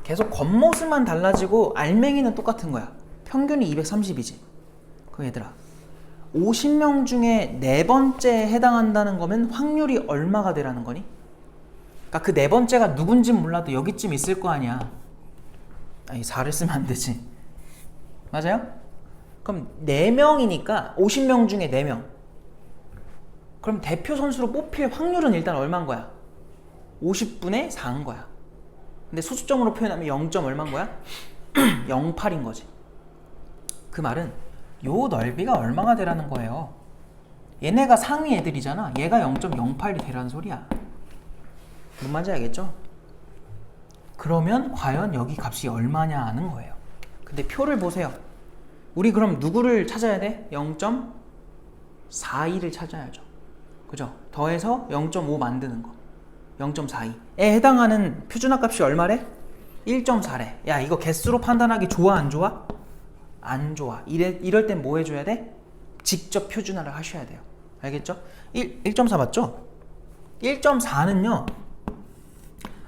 계속 겉모습만 달라지고 알맹이는 똑같은 거야. 평균이 230이지. 그럼 얘들아, 50명 중에 4번째에 해당한다는 거면 확률이 얼마가 되라는 거니? 그러니까 그 4번째가 누군지 몰라도 여기쯤 있을 거 아니야. 아니, 4를 쓰면 안 되지. 맞아요? 그럼 4명이니까 50명 중에 4명. 그럼 대표 선수로 뽑힐 확률은 일단 얼마인 거야? 50분의 4인 거야. 근데 소수점으로 표현하면 0. 얼마인 거야? 0.8인 거지. 그 말은 요 넓이가 얼마가 되라는 거예요. 얘네가 상위 애들이잖아. 얘가 0.08이 되라는 소리야. 뭔 말인지 알겠죠? 그러면 과연 여기 값이 얼마냐 하는 거예요. 근데 표를 보세요. 우리 그럼 누구를 찾아야 돼? 0.42를 찾아야죠. 그죠? 더해서 0.5 만드는 거. 0.42에 해당하는 표준화 값이 얼마래? 1.4래. 야, 이거 개수로 판단하기 좋아, 안 좋아? 안 좋아. 이럴 땐 뭐 해줘야 돼? 직접 표준화를 하셔야 돼요. 알겠죠? 1.4 맞죠? 1.4는요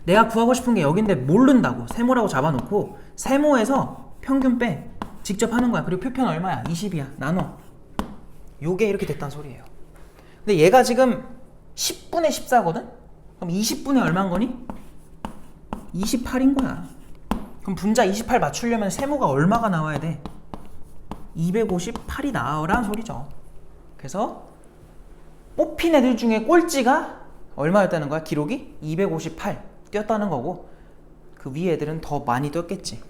내가 구하고 싶은 게 여긴데 모른다고 세모라고 잡아놓고 세모에서 평균 빼 직접 하는 거야. 그리고 표편 얼마야? 20이야. 나눠. 요게 이렇게 됐단 소리예요. 근데 얘가 지금 10분의 14거든? 그럼 20분의 얼마인 거니? 28인 거야. 그럼 분자 28 맞추려면 세모가 얼마가 나와야 돼? 258이 나오라는 소리죠. 그래서 뽑힌 애들 중에 꼴찌가 얼마였다는 거야? 기록이 258 뛰었다는 거고 그 위에 애들은 더 많이 뛰었겠지.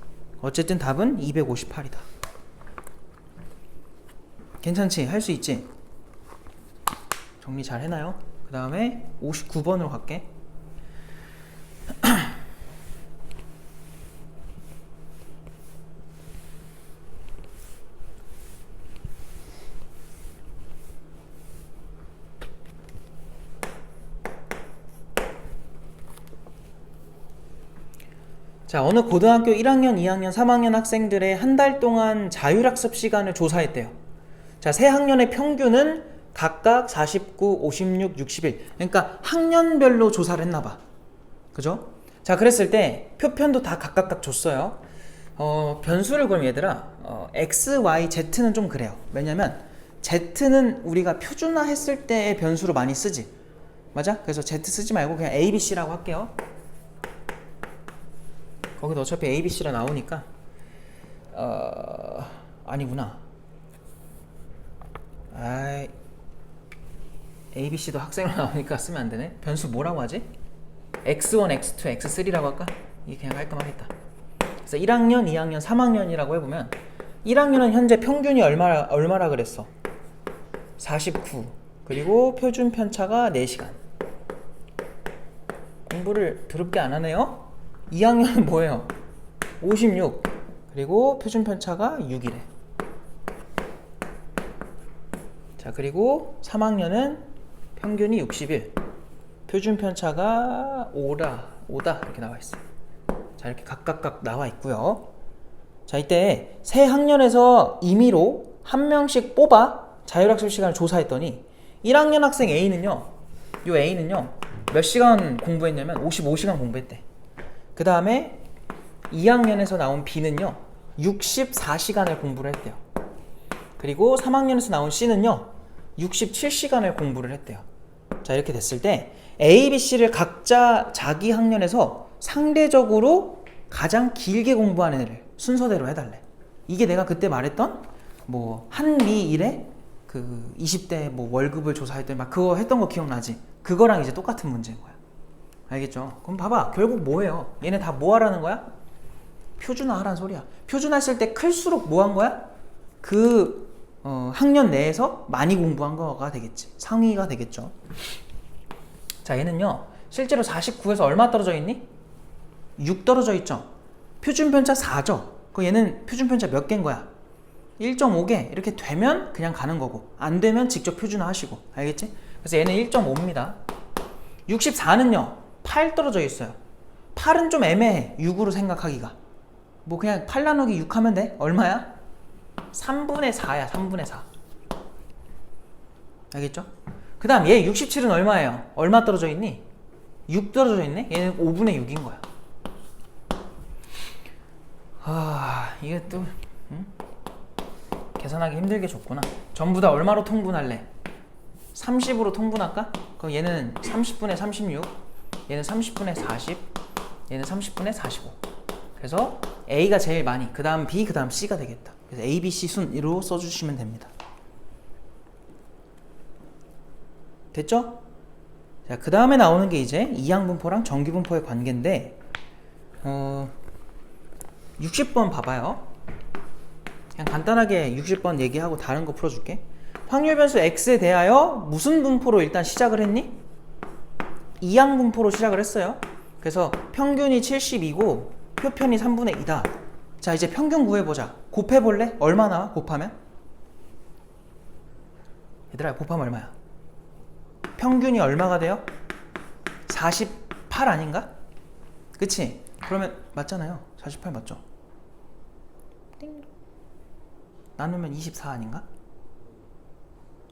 어쨌든 답은 258이다. 괜찮지? 할 수 있지? 정리 잘 해놔요. 그 다음에 59번으로 갈게. 자, 어느 고등학교 1학년, 2학년, 3학년 학생들의 한 달 동안 자율학습 시간을 조사했대요. 자, 세 학년의 평균은 각각 49, 56, 61. 그러니까 학년별로 조사를 했나봐. 그죠? 자, 그랬을 때 표편도 다 각각 줬어요. 변수를 그럼 얘들아 X, Y, Z는 좀 그래요. 왜냐면 Z는 우리가 표준화 했을 때의 변수로 많이 쓰지. 맞아? 그래서 Z 쓰지 말고 그냥 A, B, C라고 할게요. 거기도 어차피 A, B, C라 나오니까 아니구나. A, B, C도 학생으로 나오니까 쓰면 안 되네. 변수 뭐라고 하지? X1, X2, X3라고 할까? 이게 그냥 깔끔하겠다. 그래서 1학년, 2학년, 3학년이라고 해보면 1학년은 현재 평균이 얼마라 그랬어? 49. 그리고 표준 편차가 4시간. 공부를 더럽게 안 하네요? 2학년은 뭐예요? 56. 그리고 표준 편차가 6이래. 자, 그리고 3학년은 평균이 61. 표준 편차가 5다 이렇게 나와 있어. 자, 이렇게 각각 나와 있고요. 자, 이때 새 학년에서 임의로 한 명씩 뽑아 자율학습 시간을 조사했더니 1학년 학생 A는요 몇 시간 공부했냐면 55시간 공부했대. 그 다음에 2학년에서 나온 B는요 64시간을 공부를 했대요. 그리고 3학년에서 나온 C는요 67시간을 공부를 했대요. 자, 이렇게 됐을 때 A, B, C를 각자 자기 학년에서 상대적으로 가장 길게 공부한 애를 순서대로 해달래. 이게 내가 그때 말했던 뭐 한미 일에 그 20대 뭐 월급을 조사할 때 막 그거 했던 거 기억나지? 그거랑 이제 똑같은 문제인 거야. 알겠죠? 그럼 봐봐. 결국 뭐예요? 얘네 다 뭐 하라는 거야? 표준화 하라는 소리야. 표준화했을 때 클수록 뭐 한 거야? 그 학년 내에서 많이 공부한 거가 되겠지. 상위가 되겠죠. 자, 얘는요. 실제로 49에서 얼마 떨어져 있니? 6 떨어져 있죠. 표준편차 4죠. 그 얘는 표준편차 몇 개인 거야? 1.5개 이렇게 되면 그냥 가는 거고 안 되면 직접 표준화 하시고. 알겠지? 그래서 얘는 1.5입니다. 64는요. 8 떨어져 있어요. 8은 좀 애매해. 6으로 생각하기가. 뭐 그냥 8 나누기 6 하면 돼. 얼마야? 3분의 4야. 3분의 4. 알겠죠? 그 다음 얘 67은 얼마예요? 얼마 떨어져 있니? 6 떨어져 있네? 얘는 5분의 6인 거야. 이게 또 계산하기 힘들게 줬구나. 전부 다 얼마로 통분할래? 30으로 통분할까? 그럼 얘는 30분의 36, 얘는 30분의 40, 얘는 30분의 45. 그래서 A가 제일 많이, 그 다음 B, 그 다음 C가 되겠다. 그래서 A, B, C 순으로 써주시면 됩니다. 됐죠? 자, 그 다음에 나오는 게 이제 이항분포랑 정규분포의 관계인데 60번 봐봐요. 그냥 간단하게 60번 얘기하고 다른 거 풀어줄게. 확률 변수 x에 대하여 무슨 분포로 일단 시작을 했니? 이항분포로 시작을 했어요. 그래서 평균이 70이고 표편이 3분의 2다. 자, 이제 평균 구해보자. 곱해볼래? 얼마 나와? 곱하면? 얘들아, 곱하면 얼마야? 평균이 얼마가 돼요? 48 아닌가? 그치? 그러면 맞잖아요. 48 맞죠? 띵. 나누면 24 아닌가?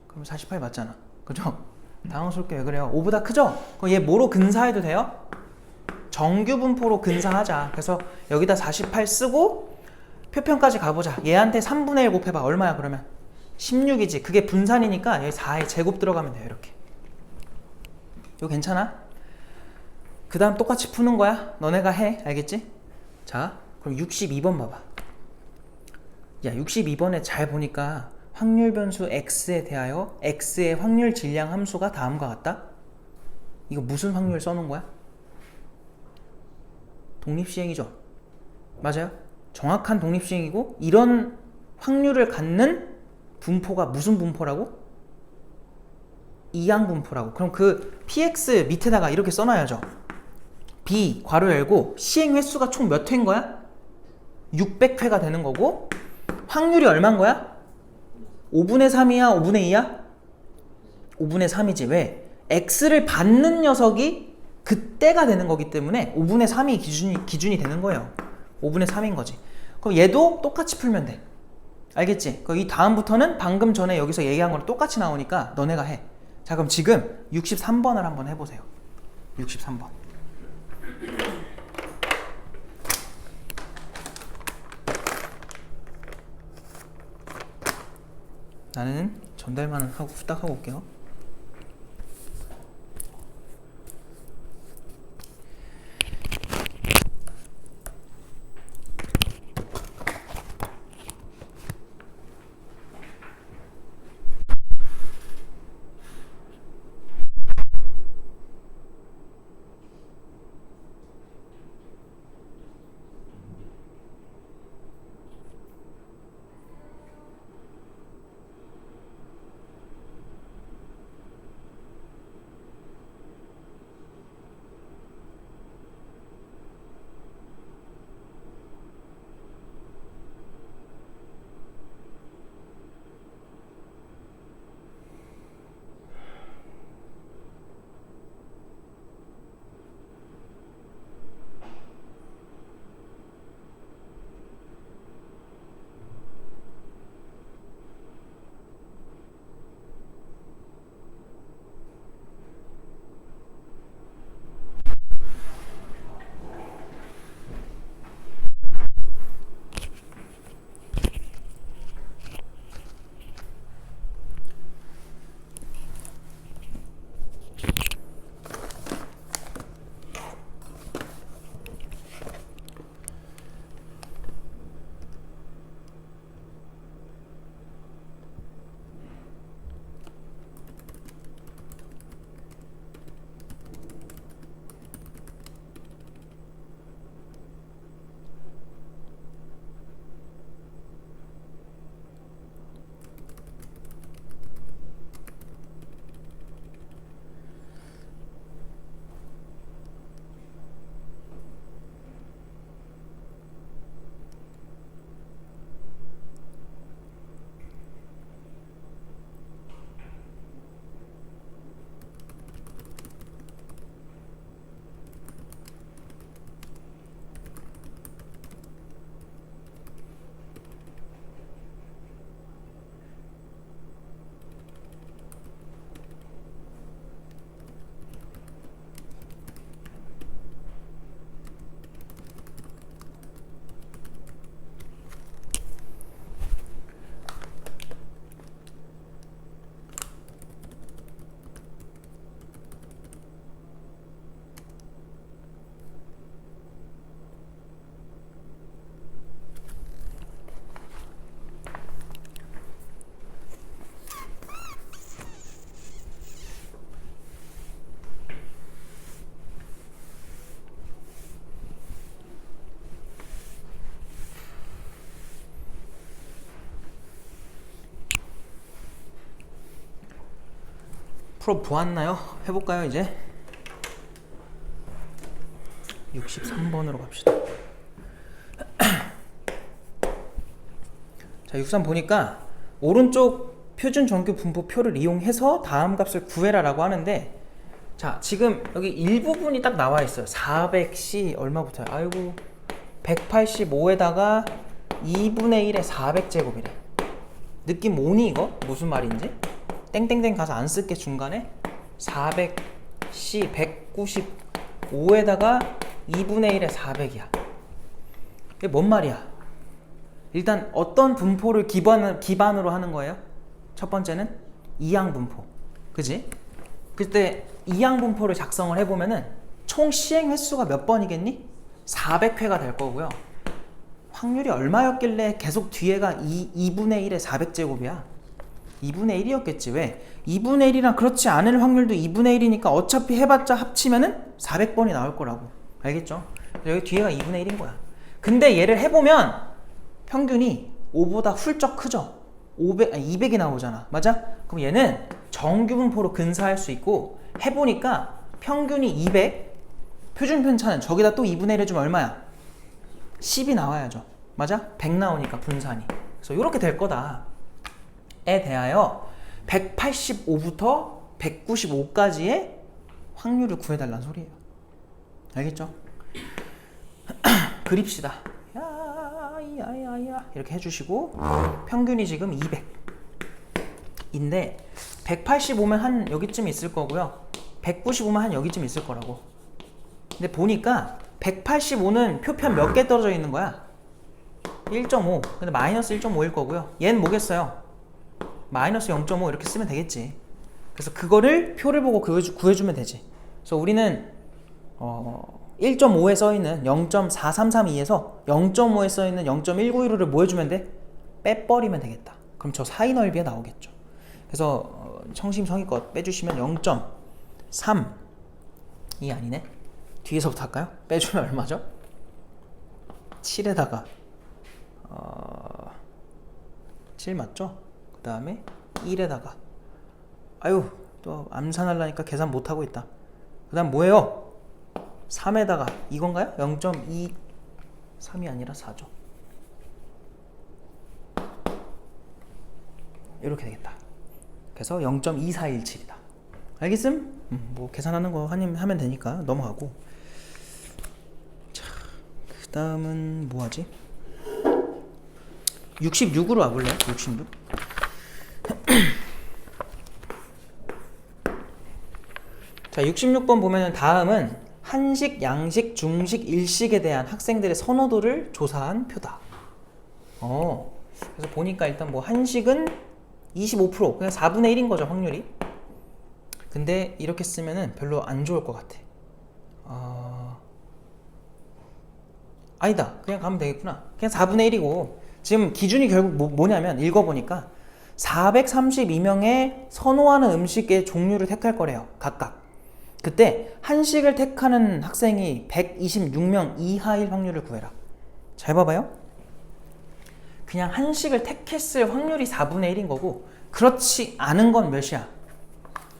그럼 48 맞잖아. 그죠? 당황스럽게 왜 그래요? 5보다 크죠? 그럼 얘 뭐로 근사해도 돼요? 정규분포로 근사하자. 그래서 여기다 48 쓰고 표편까지 가보자. 얘한테 3분의 1 곱해봐. 얼마야 그러면? 16이지. 그게 분산이니까 여기 4의 제곱 들어가면 돼요. 이렇게. 이거 괜찮아? 그 다음 똑같이 푸는 거야. 너네가 해. 알겠지? 자, 그럼 62번 봐봐. 야, 62번에 잘 보니까 확률 변수 x에 대하여 x의 확률 질량 함수가 다음과 같다? 이거 무슨 확률 써놓은 거야? 독립시행이죠? 맞아요? 정확한 독립시행이고 이런 확률을 갖는 분포가 무슨 분포라고? 이항분포라고. 그럼 그 px 밑에다가 이렇게 써놔야죠. b 괄호 열고 시행 횟수가 총 몇 회인 거야? 600회가 되는 거고 확률이 얼마인 거야? 5분의 3이야? 5분의 2야? 5분의 3이지. 왜? x를 받는 녀석이 그때가 되는 거기 때문에 5분의 3이 기준이 되는 거예요. 5분의 3인 거지. 그럼 얘도 똑같이 풀면 돼. 알겠지? 이 다음부터는 방금 전에 여기서 얘기한 거랑 똑같이 나오니까 너네가 해. 자, 그럼 지금 63번을 한번 해보세요. 63번. 나는 전달만 하고 후딱 하고 올게요. 풀어 보았나요? 해볼까요 이제? 63번으로 갑시다. 자, 63 보니까 오른쪽 표준 정규 분포표를 이용해서 다음 값을 구해라 라고 하는데, 자 지금 여기 일부분이 딱 나와 있어요. 400C 얼마부터요? 아이고 185에다가 2분의 1에 400제곱이래. 느낌 오니 이거? 무슨 말인지? 땡땡땡 가서 안 쓸게. 중간에 400C 195에다가 2분의 1에 400이야. 이게 뭔 말이야? 일단 어떤 분포를 기반으로 하는 거예요? 첫 번째는 이항 분포. 그지? 그때 이항 분포를 작성을 해보면은 총 시행 횟수가 몇 번이겠니? 400회가 될 거고요. 확률이 얼마였길래 계속 뒤에가 2분의 1에 400제곱이야? 2분의 1이었겠지. 왜? 2분의 1이랑 그렇지 않을 확률도 2분의 1이니까 어차피 해봤자 합치면은 400번이 나올 거라고. 알겠죠? 여기 뒤에가 2분의 1인 거야. 근데 얘를 해보면 평균이 5보다 훌쩍 크죠? 200이 나오잖아. 맞아? 그럼 얘는 정규분포로 근사할 수 있고, 해보니까 평균이 200, 표준 편차는 저기다 또 2분의 1 해주면 얼마야? 10이 나와야죠. 맞아? 100 나오니까 분산이. 그래서 이렇게 될 거다 에 대하여 185부터 195까지의 확률을 구해달라는 소리예요. 알겠죠? 그립시다. 야야야 이렇게 해주시고, 평균이 지금 200인데 185면 한 여기쯤 있을 거고요. 195면 한 여기쯤 있을 거라고. 근데 보니까 185는 표편 몇 개 떨어져 있는 거야? 1.5. 근데 마이너스 1.5일 거고요. 얘는 뭐겠어요? 마이너스 0.5 이렇게 쓰면 되겠지. 그래서 그거를 표를 보고 구해주면 되지. 그래서 우리는 1.5에 써있는 0.4332에서 0.5에 써있는 0.191을 뭐 해주면 돼? 빼버리면 되겠다. 그럼 저 사이 넓이가 나오겠죠. 그래서 성심성의껏 빼주시면 0.3이 아니네. 뒤에서부터 할까요? 빼주면 얼마죠? 7에다가 7 맞죠? 그 다음에 1에다가 아유 또 암산하려니까 계산 못하고 있다. 그 다음 뭐예요? 3에다가 이건가요? 0.2 3이 아니라 4죠. 이렇게 되겠다. 그래서 0.2417이다. 알겠음? 뭐 계산하는 거 하면 되니까 넘어가고. 자, 그 다음은 뭐 하지? 66으로 와볼래요? 66. 자, 66번 보면은 다음은 한식, 양식, 중식, 일식에 대한 학생들의 선호도를 조사한 표다. 그래서 보니까 일단 뭐 한식은 25%, 그냥 4분의 1인 거죠, 확률이. 근데 이렇게 쓰면은 별로 안 좋을 것 같아. 아니다. 그냥 가면 되겠구나. 그냥 4분의 1이고, 지금 기준이 결국 뭐냐면 읽어보니까 432명의 선호하는 음식의 종류를 택할 거래요, 각각. 그때 한식을 택하는 학생이 126명 이하일 확률을 구해라. 잘 봐봐요. 그냥 한식을 택했을 확률이 4분의 1인 거고, 그렇지 않은 건 몇이야?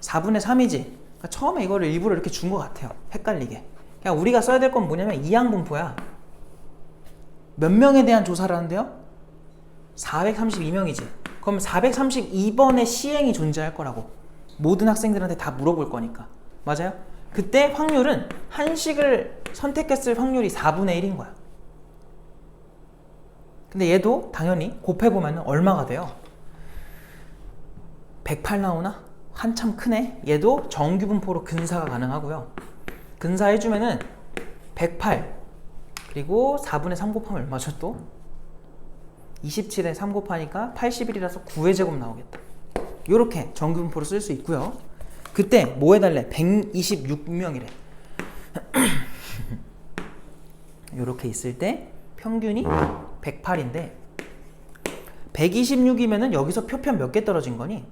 4분의 3이지. 그러니까 처음에 이거를 일부러 이렇게 준 것 같아요, 헷갈리게. 그냥 우리가 써야 될 건 뭐냐면 이항분포야. 몇 명에 대한 조사를 하는데요? 432명이지. 그럼 432번의 시행이 존재할 거라고. 모든 학생들한테 다 물어볼 거니까. 맞아요? 그때 확률은 한식을 선택했을 확률이 4분의 1인 거야. 근데 얘도 당연히 곱해보면 얼마가 돼요? 108 나오나? 한참 크네? 얘도 정규분포로 근사가 가능하고요. 근사해주면은 108 그리고 4분의 3 곱하면 얼마죠 또? 27에 3 곱하니까 81이라서 9의 제곱 나오겠다. 요렇게 정규분포로 쓸 수 있고요. 그때 뭐 해달래? 126명이래. 요렇게 있을 때 평균이 108인데 126이면은 여기서 표편 몇 개 떨어진 거니?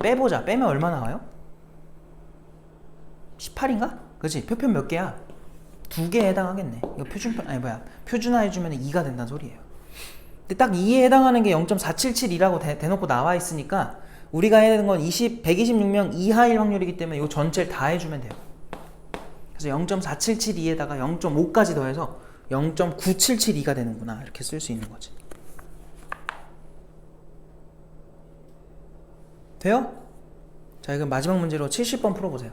빼보자. 빼면 얼마 나와요? 18인가? 그치? 표편 몇 개야? 2개에 해당하겠네. 이거 표준화해주면 2가 된다는 소리예요. 근데 딱 2에 해당하는 게 0.477이라고 대놓고 나와 있으니까 우리가 해야 되는 건 126명 이하일 확률이기 때문에 이거 전체를 다 해주면 돼요. 그래서 0.4772에다가 0.5까지 더해서 0.9772가 되는구나 이렇게 쓸 수 있는 거지. 돼요? 자, 이건 마지막 문제로 70번 풀어보세요.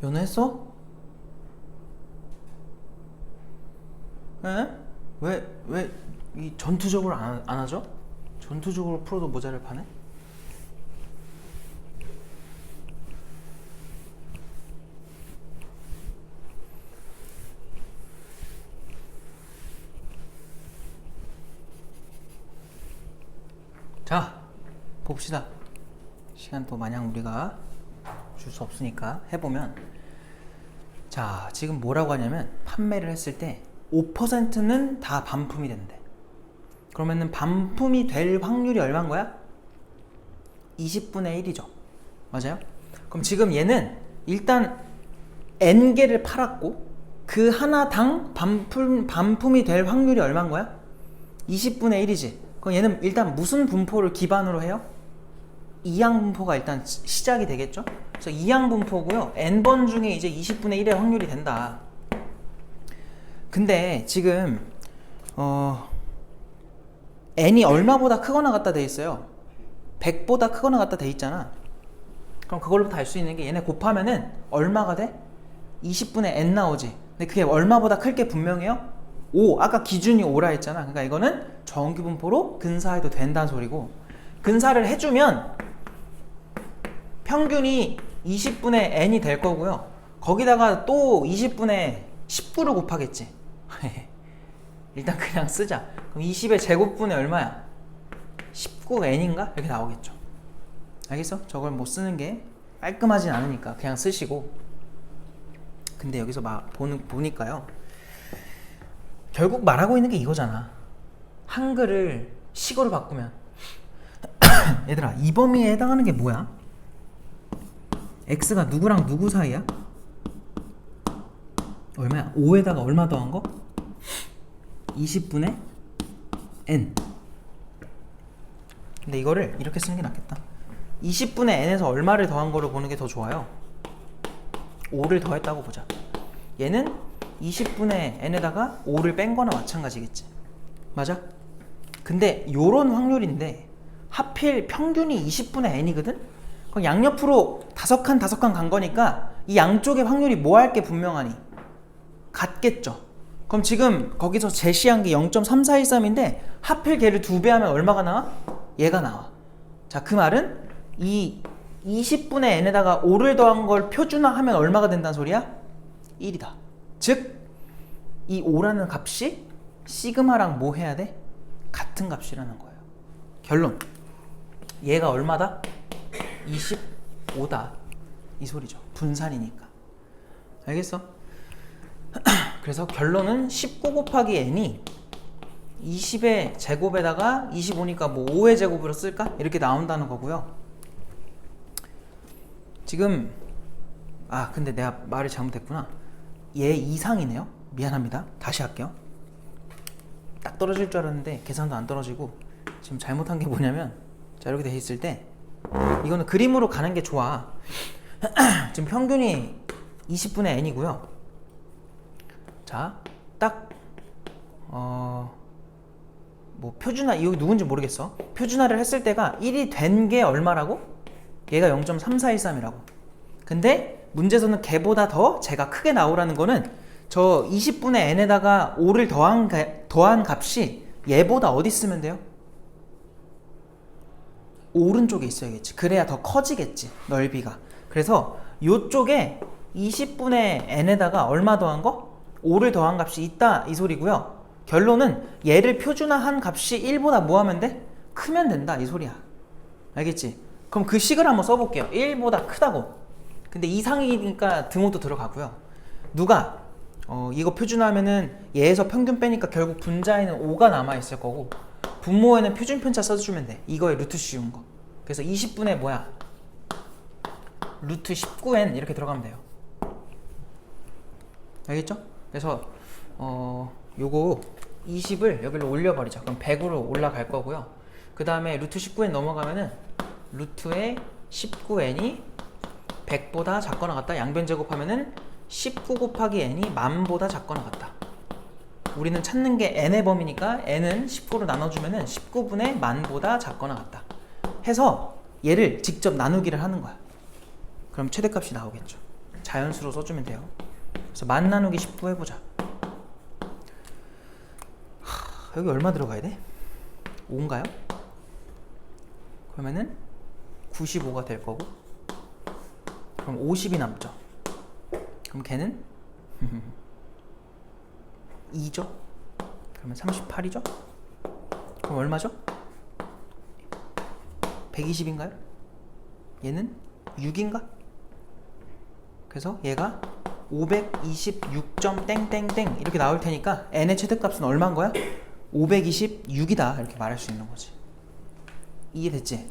연애했어? 에? 왜 이 전투적으로 안 하죠? 전투적으로 풀어도 모자를 파네? 자, 봅시다. 시간 또 마냥 우리가 줄 수 없으니까 해보면, 자, 지금 뭐라고 하냐면 판매를 했을 때 5%는 다 반품이 된대. 그러면은 반품이 될 확률이 얼마인 거야? 20분의 1이죠. 맞아요? 그럼 지금 얘는 일단 N개를 팔았고 그 하나당 반품이 될 확률이 얼마인 거야? 20분의 1이지. 그럼 얘는 일단 무슨 분포를 기반으로 해요? 이항 분포가 일단 시작이 되겠죠? 그래서 이항 분포고요. N번 중에 이제 20분의 1의 확률이 된다. 근데 지금 N이 얼마보다 크거나 같다 돼 있어요. 100보다 크거나 같다 돼 있잖아. 그럼 그걸로부터 알 수 있는 게 얘네 곱하면은 얼마가 돼? 20분의 N 나오지. 근데 그게 얼마보다 클 게 분명해요? 5. 아까 기준이 5라 했잖아. 그러니까 이거는 정규 분포로 근사해도 된다는 소리고, 근사를 해주면 평균이 20분의 N이 될 거고요. 거기다가 또 20분의 19를 곱하겠지. 일단 그냥 쓰자. 그럼 20의 제곱분의 얼마야? 19N인가? 이렇게 나오겠죠. 알겠어? 저걸 못 쓰는 게 깔끔하진 않으니까 그냥 쓰시고. 근데 여기서 보니까요, 결국 말하고 있는 게 이거잖아. 한글을 식어로 바꾸면 얘들아, 이 범위에 해당하는 게 뭐야? x가 누구랑 누구 사이야? 얼마야? 5에다가 얼마 더한 거? 20분의 n. 근데 이거를 이렇게 쓰는 게 낫겠다. 20분의 n에서 얼마를 더한 거를 보는 게 더 좋아요. 5를 더했다고 보자. 얘는 20분의 n에다가 5를 뺀 거나 마찬가지겠지. 맞아? 근데 요런 확률인데 하필 평균이 20분의 n이거든? 그럼 양옆으로 5칸 간 거니까 이 양쪽의 확률이 뭐 할 게 분명하니? 같겠죠. 그럼 지금 거기서 제시한 게 0.3413인데 하필 걔를 2배 하면 얼마가 나와? 얘가 나와. 자, 그 말은 이 20분의 n에다가 5를 더한 걸 표준화하면 얼마가 된다는 소리야? 1이다. 즉, 이 5라는 값이 시그마랑 뭐 해야 돼? 같은 값이라는 거예요. 결론. 얘가 얼마다? 25다. 이 소리죠. 분산이니까. 알겠어? 그래서 결론은 19 곱하기 n이 20의 제곱에다가 25니까 뭐 5의 제곱으로 쓸까? 이렇게 나온다는 거고요. 지금 근데 내가 말을 잘못했구나. 얘 이상이네요. 미안합니다. 다시 할게요. 딱 떨어질 줄 알았는데 계산도 안 떨어지고 지금 잘못한 게 뭐냐면 자, 이렇게 돼 있을 때 이거는 그림으로 가는 게 좋아. 지금 평균이 20분의 n이고요. 자, 딱 뭐 표준화, 이거 누군지 모르겠어. 표준화를 했을 때가 1이 된 게 얼마라고? 얘가 0.3413이라고. 근데 문제에서는 걔보다 더 제가 크게 나오라는 거는 저 20분의 n에다가 5를 더한 값이 얘보다 어디 쓰면 돼요? 오른쪽에 있어야겠지. 그래야 더 커지겠지, 넓이가. 그래서 요쪽에 20분의 n에다가 얼마 더한 거? 5를 더한 값이 있다, 이 소리고요. 결론은 얘를 표준화한 값이 1보다 뭐 하면 돼? 크면 된다, 이 소리야. 알겠지? 그럼 그 식을 한번 써볼게요. 1보다 크다고. 근데 이상이니까 등호도 들어가고요. 누가 이거 표준화하면은 얘에서 평균 빼니까 결국 분자에는 5가 남아있을 거고 분모에는 표준편차 써주면 돼. 이거에 루트 씌운 거. 그래서 20분의 뭐야? 루트 19n 이렇게 들어가면 돼요. 알겠죠? 그래서 요거 20을 여기로 올려버리자. 그럼 100으로 올라갈 거고요. 그 다음에 루트 19n 넘어가면은 루트의 19n이 100보다 작거나 같다. 양변 제곱하면은 19 곱하기 n이 만보다 작거나 같다. 우리는 찾는 게 n의 범위니까 n은 19로 나눠주면은 19분의 만보다 작거나 같다. 해서 얘를 직접 나누기를 하는 거야. 그럼 최대값이 나오겠죠. 자연수로 써주면 돼요. 그래서 만 나누기 19 해보자. 여기 얼마 들어가야 돼? 5인가요? 그러면은 95가 될 거고 그럼 50이 남죠. 그럼 걔는 2죠? 그러면 38이죠? 그럼 얼마죠? 120인가요? 얘는 6인가? 그래서 얘가 526점 땡땡땡 이렇게 나올 테니까 n의 최대값은 얼마인 거야? 526이다 이렇게 말할 수 있는 거지. 이해됐지?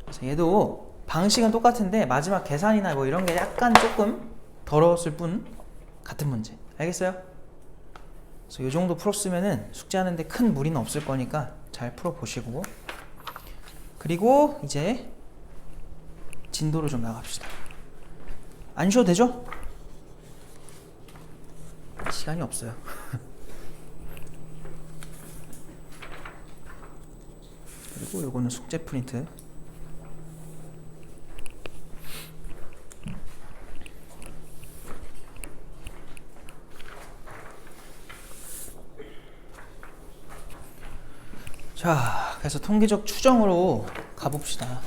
그래서 얘도 방식은 똑같은데 마지막 계산이나 뭐 이런 게 약간 조금 더러웠을 뿐 같은 문제. 알겠어요? 그래서 이 정도 풀었으면은 숙제하는데 큰 무리는 없을 거니까 잘 풀어보시고 그리고 이제 진도로 좀 나갑시다. 안 쉬어도 되죠? 시간이 없어요. 그리고 요거는 숙제 프린트. 자, 그래서 통계적 추정으로 가봅시다.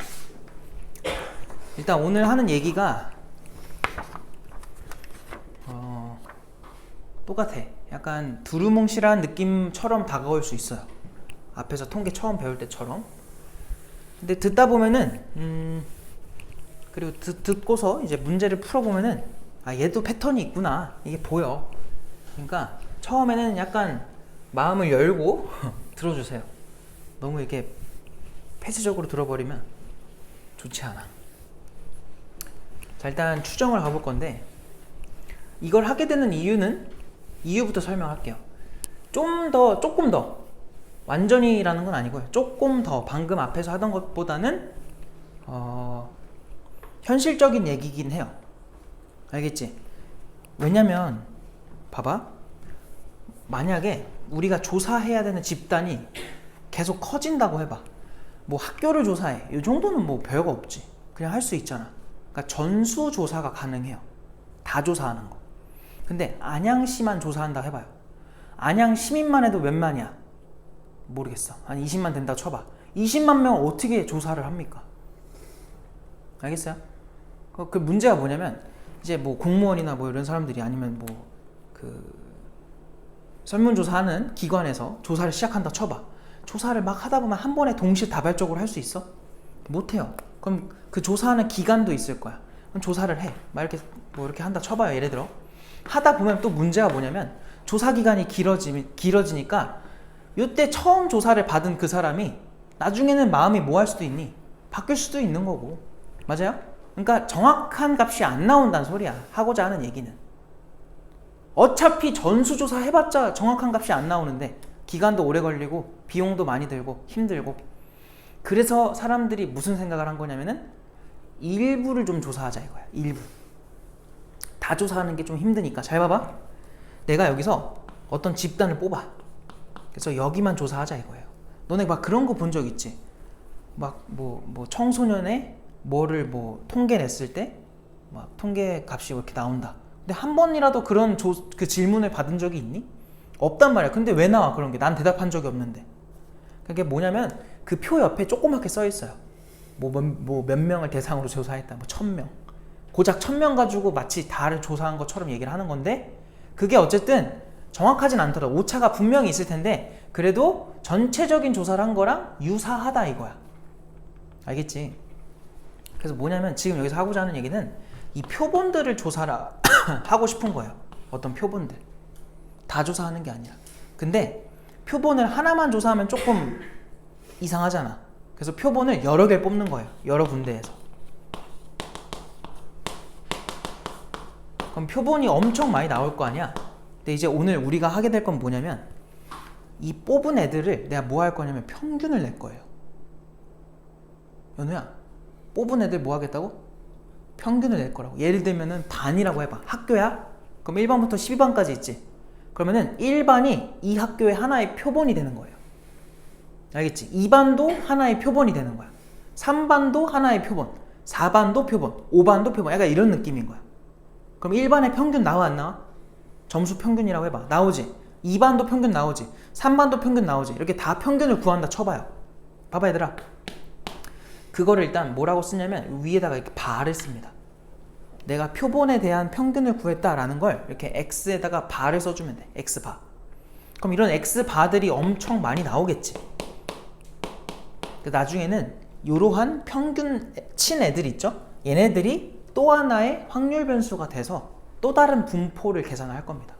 일단 오늘 하는 얘기가 똑같아. 약간 두루뭉실한 느낌처럼 다가올 수 있어요. 앞에서 통계 처음 배울 때처럼. 근데 듣다 보면은 그리고 듣고서 이제 문제를 풀어보면은 얘도 패턴이 있구나 이게 보여. 그러니까 처음에는 약간 마음을 열고 들어주세요. 너무 이렇게 폐쇄적으로 들어버리면 좋지 않아. 자, 일단 추정을 가볼 건데 이걸 하게 되는 이유부터 설명할게요. 조금 더 완전히라는 건 아니고요. 조금 더 방금 앞에서 하던 것보다는 현실적인 얘기긴 해요. 알겠지? 왜냐면 봐봐. 만약에 우리가 조사해야 되는 집단이 계속 커진다고 해봐. 뭐 학교를 조사해. 이 정도는 뭐 별거 없지. 그냥 할 수 있잖아. 그러니까 전수 조사가 가능해요. 다 조사하는 거. 근데 안양시만 조사한다 해봐요. 안양 시민만 해도 몇 만이야? 모르겠어. 한 20만 된다 쳐봐. 20만 명 어떻게 조사를 합니까? 알겠어요? 그 문제가 뭐냐면 이제 뭐 공무원이나 뭐 이런 사람들이 아니면 뭐 그 설문조사하는 기관에서 조사를 시작한다 쳐봐. 조사를 막 하다 보면 한 번에 동시다발적으로 할 수 있어? 못해요. 그럼 그 조사하는 기간도 있을 거야. 그럼 조사를 해. 막 이렇게 뭐 이렇게 한다 쳐봐요. 예를 들어 하다 보면 또 문제가 뭐냐면 조사 기간이 길어지니까 이때 처음 조사를 받은 그 사람이 나중에는 마음이 뭐 할 수도 있니? 바뀔 수도 있는 거고. 맞아요? 그러니까 정확한 값이 안 나온다는 소리야. 하고자 하는 얘기는. 어차피 전수조사 해봤자 정확한 값이 안 나오는데 기간도 오래 걸리고 비용도 많이 들고 힘들고. 그래서 사람들이 무슨 생각을 한 거냐면은 일부를 좀 조사하자 이거야. 일부. 다 조사하는 게 좀 힘드니까. 잘 봐봐. 내가 여기서 어떤 집단을 뽑아. 그래서 여기만 조사하자 이거예요. 너네 막 그런 거 본 적 있지? 막 뭐 청소년의 뭐를 뭐 통계 냈을 때 막 통계 값이 이렇게 나온다. 근데 한 번이라도 그런 그 질문을 받은 적이 있니? 없단 말이야. 근데 왜 나와 그런 게? 난 대답한 적이 없는데. 그게 뭐냐면 그 표 옆에 조그맣게 써 있어요. 뭐 몇 명을 대상으로 조사했다. 뭐 1000명. 고작 1000명 가지고 마치 다를 조사한 것처럼 얘기를 하는 건데 그게 어쨌든 정확하진 않더라도 오차가 분명히 있을 텐데 그래도 전체적인 조사를 한 거랑 유사하다 이거야. 알겠지? 그래서 뭐냐면 지금 여기서 하고자 하는 얘기는 이 표본들을 조사를 하고 싶은 거예요. 어떤 표본들. 다 조사하는 게 아니라. 근데 표본을 하나만 조사하면 조금 이상하잖아. 그래서 표본을 여러 개를 뽑는 거예요. 여러 군데에서. 그럼 표본이 엄청 많이 나올 거 아니야. 근데 이제 오늘 우리가 하게 될 건 뭐냐면 이 뽑은 애들을 내가 뭐 할 거냐면 평균을 낼 거예요. 연우야, 뽑은 애들 뭐 하겠다고? 평균을 낼 거라고. 예를 들면은 반이라고 해봐. 학교야? 그럼 1반부터 12반까지 있지. 그러면은 1반이 이 학교의 하나의 표본이 되는 거예요. 알겠지? 2반도 하나의 표본이 되는 거야. 3반도 하나의 표본, 4반도 표본, 5반도 표본. 약간 이런 느낌인 거야. 그럼 1반의 평균 나와 안 나와? 점수 평균이라고 해봐. 나오지? 2반도 평균 나오지? 3반도 평균 나오지? 이렇게 다 평균을 구한다 쳐봐요. 봐봐 얘들아. 그거를 일단 뭐라고 쓰냐면 위에다가 이렇게 바를 씁니다. 내가 표본에 대한 평균을 구했다라는 걸 이렇게 x에다가 바를 써주면 돼. x바. 그럼 이런 x바들이 엄청 많이 나오겠지. 나중에는 이러한 평균 친 애들 있죠? 얘네들이 또 하나의 확률 변수가 돼서 또 다른 분포를 계산을 할 겁니다.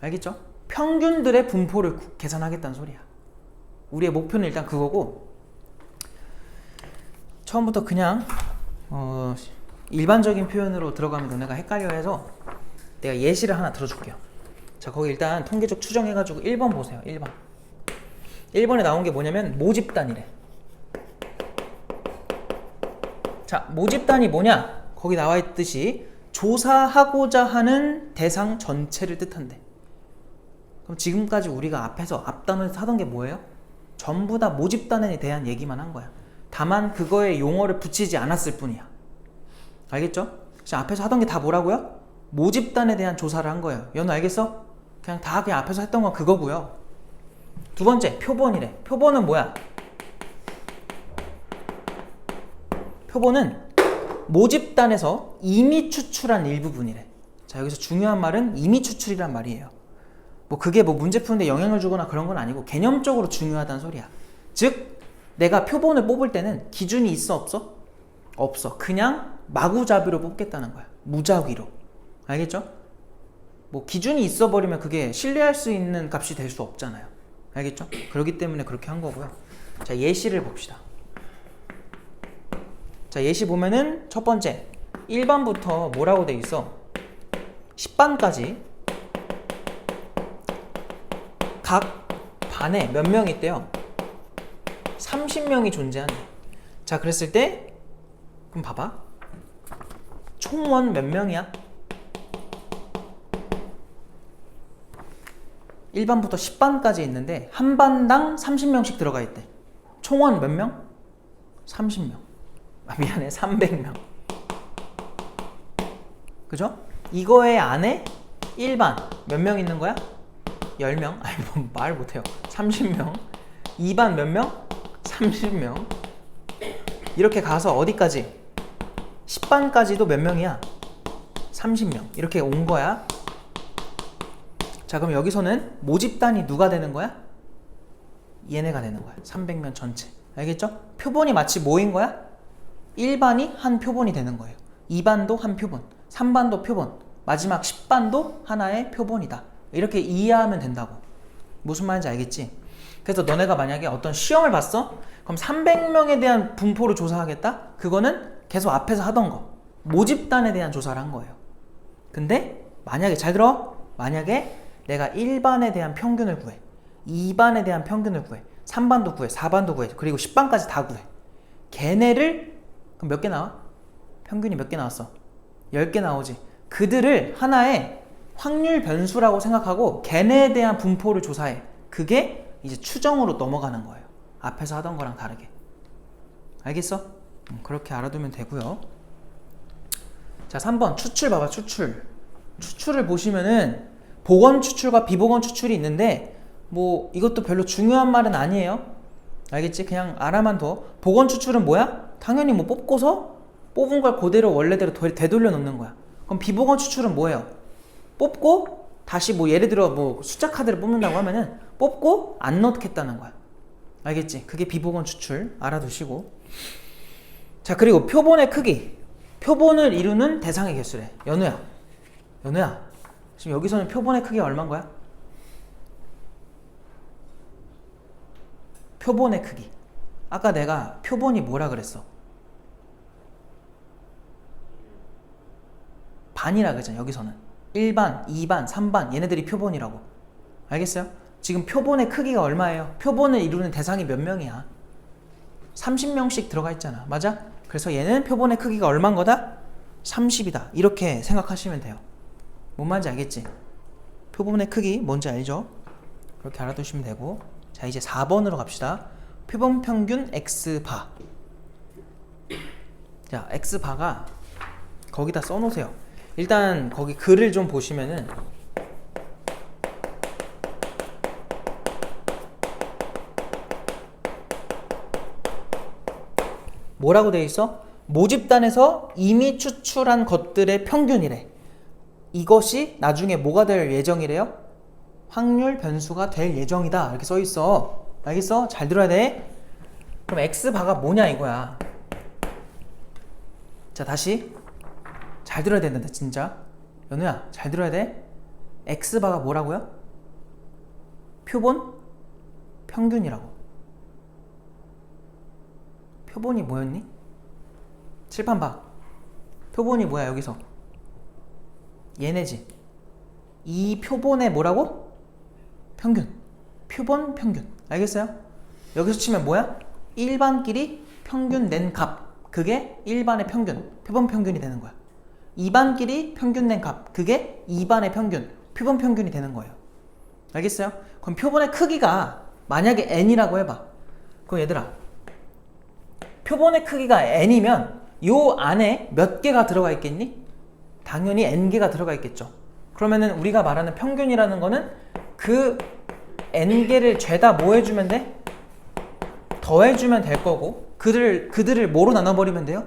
알겠죠? 평균들의 분포를 계산하겠다는 소리야. 우리의 목표는 일단 그거고 처음부터 그냥 일반적인 표현으로 들어가면 너네가 헷갈려 해서 내가 예시를 하나 들어줄게요. 자, 거기 일단 통계적 추정해가지고 1번 보세요. 1번. 1번에 나온 게 뭐냐면 모집단이래. 자, 모집단이 뭐냐? 거기 나와 있듯이 조사하고자 하는 대상 전체를 뜻한대. 그럼 지금까지 우리가 앞단에서 하던 게 뭐예요? 전부 다 모집단에 대한 얘기만 한 거야. 다만 그거에 용어를 붙이지 않았을 뿐이야. 알겠죠? 지금 앞에서 하던 게 다 뭐라고요? 모집단에 대한 조사를 한 거예요. 연우 알겠어? 그냥 앞에서 했던 건 그거고요. 두 번째, 표본이래. 표본은 뭐야? 표본은 모집단에서 이미 추출한 일부분이래. 자, 여기서 중요한 말은 이미 추출이란 말이에요. 뭐 그게 뭐 문제 푸는데 영향을 주거나 그런 건 아니고 개념적으로 중요하다는 소리야. 즉 내가 표본을 뽑을 때는 기준이 있어 없어? 없어. 그냥 마구잡이로 뽑겠다는 거야. 무작위로. 알겠죠? 뭐 기준이 있어 버리면 그게 신뢰할 수 있는 값이 될 수 없잖아요. 알겠죠? 그렇기 때문에 그렇게 한 거고요. 자, 예시를 봅시다. 자, 예시 보면은 첫 번째 1반부터 뭐라고 돼 있어? 10반까지 각 반에 몇 명이 있대요? 30명이 존재한대. 자, 그랬을 때 그럼 봐봐. 총원 몇 명이야? 1반부터 10반까지 있는데 한 반당 30명씩 들어가 있대. 총원 몇 명? 30명. 미안해, 300명. 그죠? 이거의 안에 1반 몇 명 있는 거야? 10명? 아니 뭐 말 못해요. 30명. 2반 몇 명? 30명. 이렇게 가서 어디까지? 10반까지도 몇 명이야? 30명. 이렇게 온 거야. 자, 그럼 여기서는 모집단이 누가 되는 거야? 얘네가 되는 거야. 300명 전체. 알겠죠? 표본이 마치 뭐인 거야? 1반이 한 표본이 되는 거예요. 2반도 한 표본, 3반도 표본, 마지막 10반도 하나의 표본이다. 이렇게 이해하면 된다고. 무슨 말인지 알겠지? 그래서 너네가 만약에 어떤 시험을 봤어? 그럼 300명에 대한 분포를 조사하겠다? 그거는 계속 앞에서 하던 거. 모집단에 대한 조사를 한 거예요. 근데 만약에 잘 들어. 만약에 내가 1반에 대한 평균을 구해. 2반에 대한 평균을 구해. 3반도 구해. 4반도 구해. 그리고 10반까지 다 구해. 걔네를 그럼 몇 개 나와? 평균이 몇 개 나왔어? 10개 나오지. 그들을 하나의 확률 변수라고 생각하고 걔네에 대한 분포를 조사해. 그게 이제 추정으로 넘어가는 거예요. 앞에서 하던 거랑 다르게. 알겠어? 그렇게 알아두면 되고요. 자, 3번 추출 봐봐. 추출을 보시면은 보건 추출과 비보건 추출이 있는데 뭐 이것도 별로 중요한 말은 아니에요. 알겠지? 그냥 알아만 둬. 보건 추출은 뭐야? 당연히 뭐 뽑고서 뽑은 걸 그대로 원래대로 되돌려 놓는 거야. 그럼 비보건 추출은 뭐예요? 뽑고 다시 뭐 예를 들어 뭐 숫자 카드를 뽑는다고 하면은 뽑고 안 넣겠다는 거야. 알겠지? 그게 비보건 추출. 알아두시고. 자, 그리고 표본의 크기. 표본을 이루는 대상의 개수래. 연우야 지금 여기서는 표본의 크기가 얼마인 거야? 표본의 크기. 아까 내가 표본이 뭐라 그랬어? 반이라 그랬잖아. 여기서는 1반, 2반, 3반 얘네들이 표본이라고. 알겠어요? 지금 표본의 크기가 얼마예요? 표본을 이루는 대상이 몇 명이야? 30명씩 들어가 있잖아. 맞아? 그래서 얘는 표본의 크기가 얼마인 거다? 30이다. 이렇게 생각하시면 돼요. 뭔 말인지 알겠지? 표본의 크기 뭔지 알죠? 그렇게 알아두시면 되고. 자, 이제 4번으로 갑시다. 표본 평균 X바. 자, X바가 거기다 써놓으세요. 일단 거기 글을 좀 보시면은 뭐라고 되어 있어? 모집단에서 이미 추출한 것들의 평균이래. 이것이 나중에 뭐가 될 예정이래요? 확률 변수가 될 예정이다. 이렇게 써 있어. 알겠어? 잘 들어야 돼. 그럼 X바가 뭐냐 이거야. 자, 다시 잘 들어야 된다. 진짜 연우야 잘 들어야 돼. X바가 뭐라고요? 표본 평균이라고. 표본이 뭐였니? 칠판 봐. 표본이 뭐야 여기서? 얘네지. 이 표본의 뭐라고? 평균. 표본 평균. 알겠어요? 여기서 치면 뭐야? 1반끼리 평균 낸 값. 그게 1반의 평균. 표본 평균이 되는 거야. 2반끼리 평균 낸 값. 그게 2반의 평균. 표본 평균이 되는 거예요. 알겠어요? 그럼 표본의 크기가 만약에 n이라고 해봐. 그럼 얘들아 표본의 크기가 n이면 요 안에 몇 개가 들어가 있겠니? 당연히 n개가 들어가 있겠죠. 그러면은 우리가 말하는 평균이라는 거는 그 n개를 죄다 뭐 해주면 돼? 더해주면 될 거고 그들을 뭐로 나눠버리면 돼요?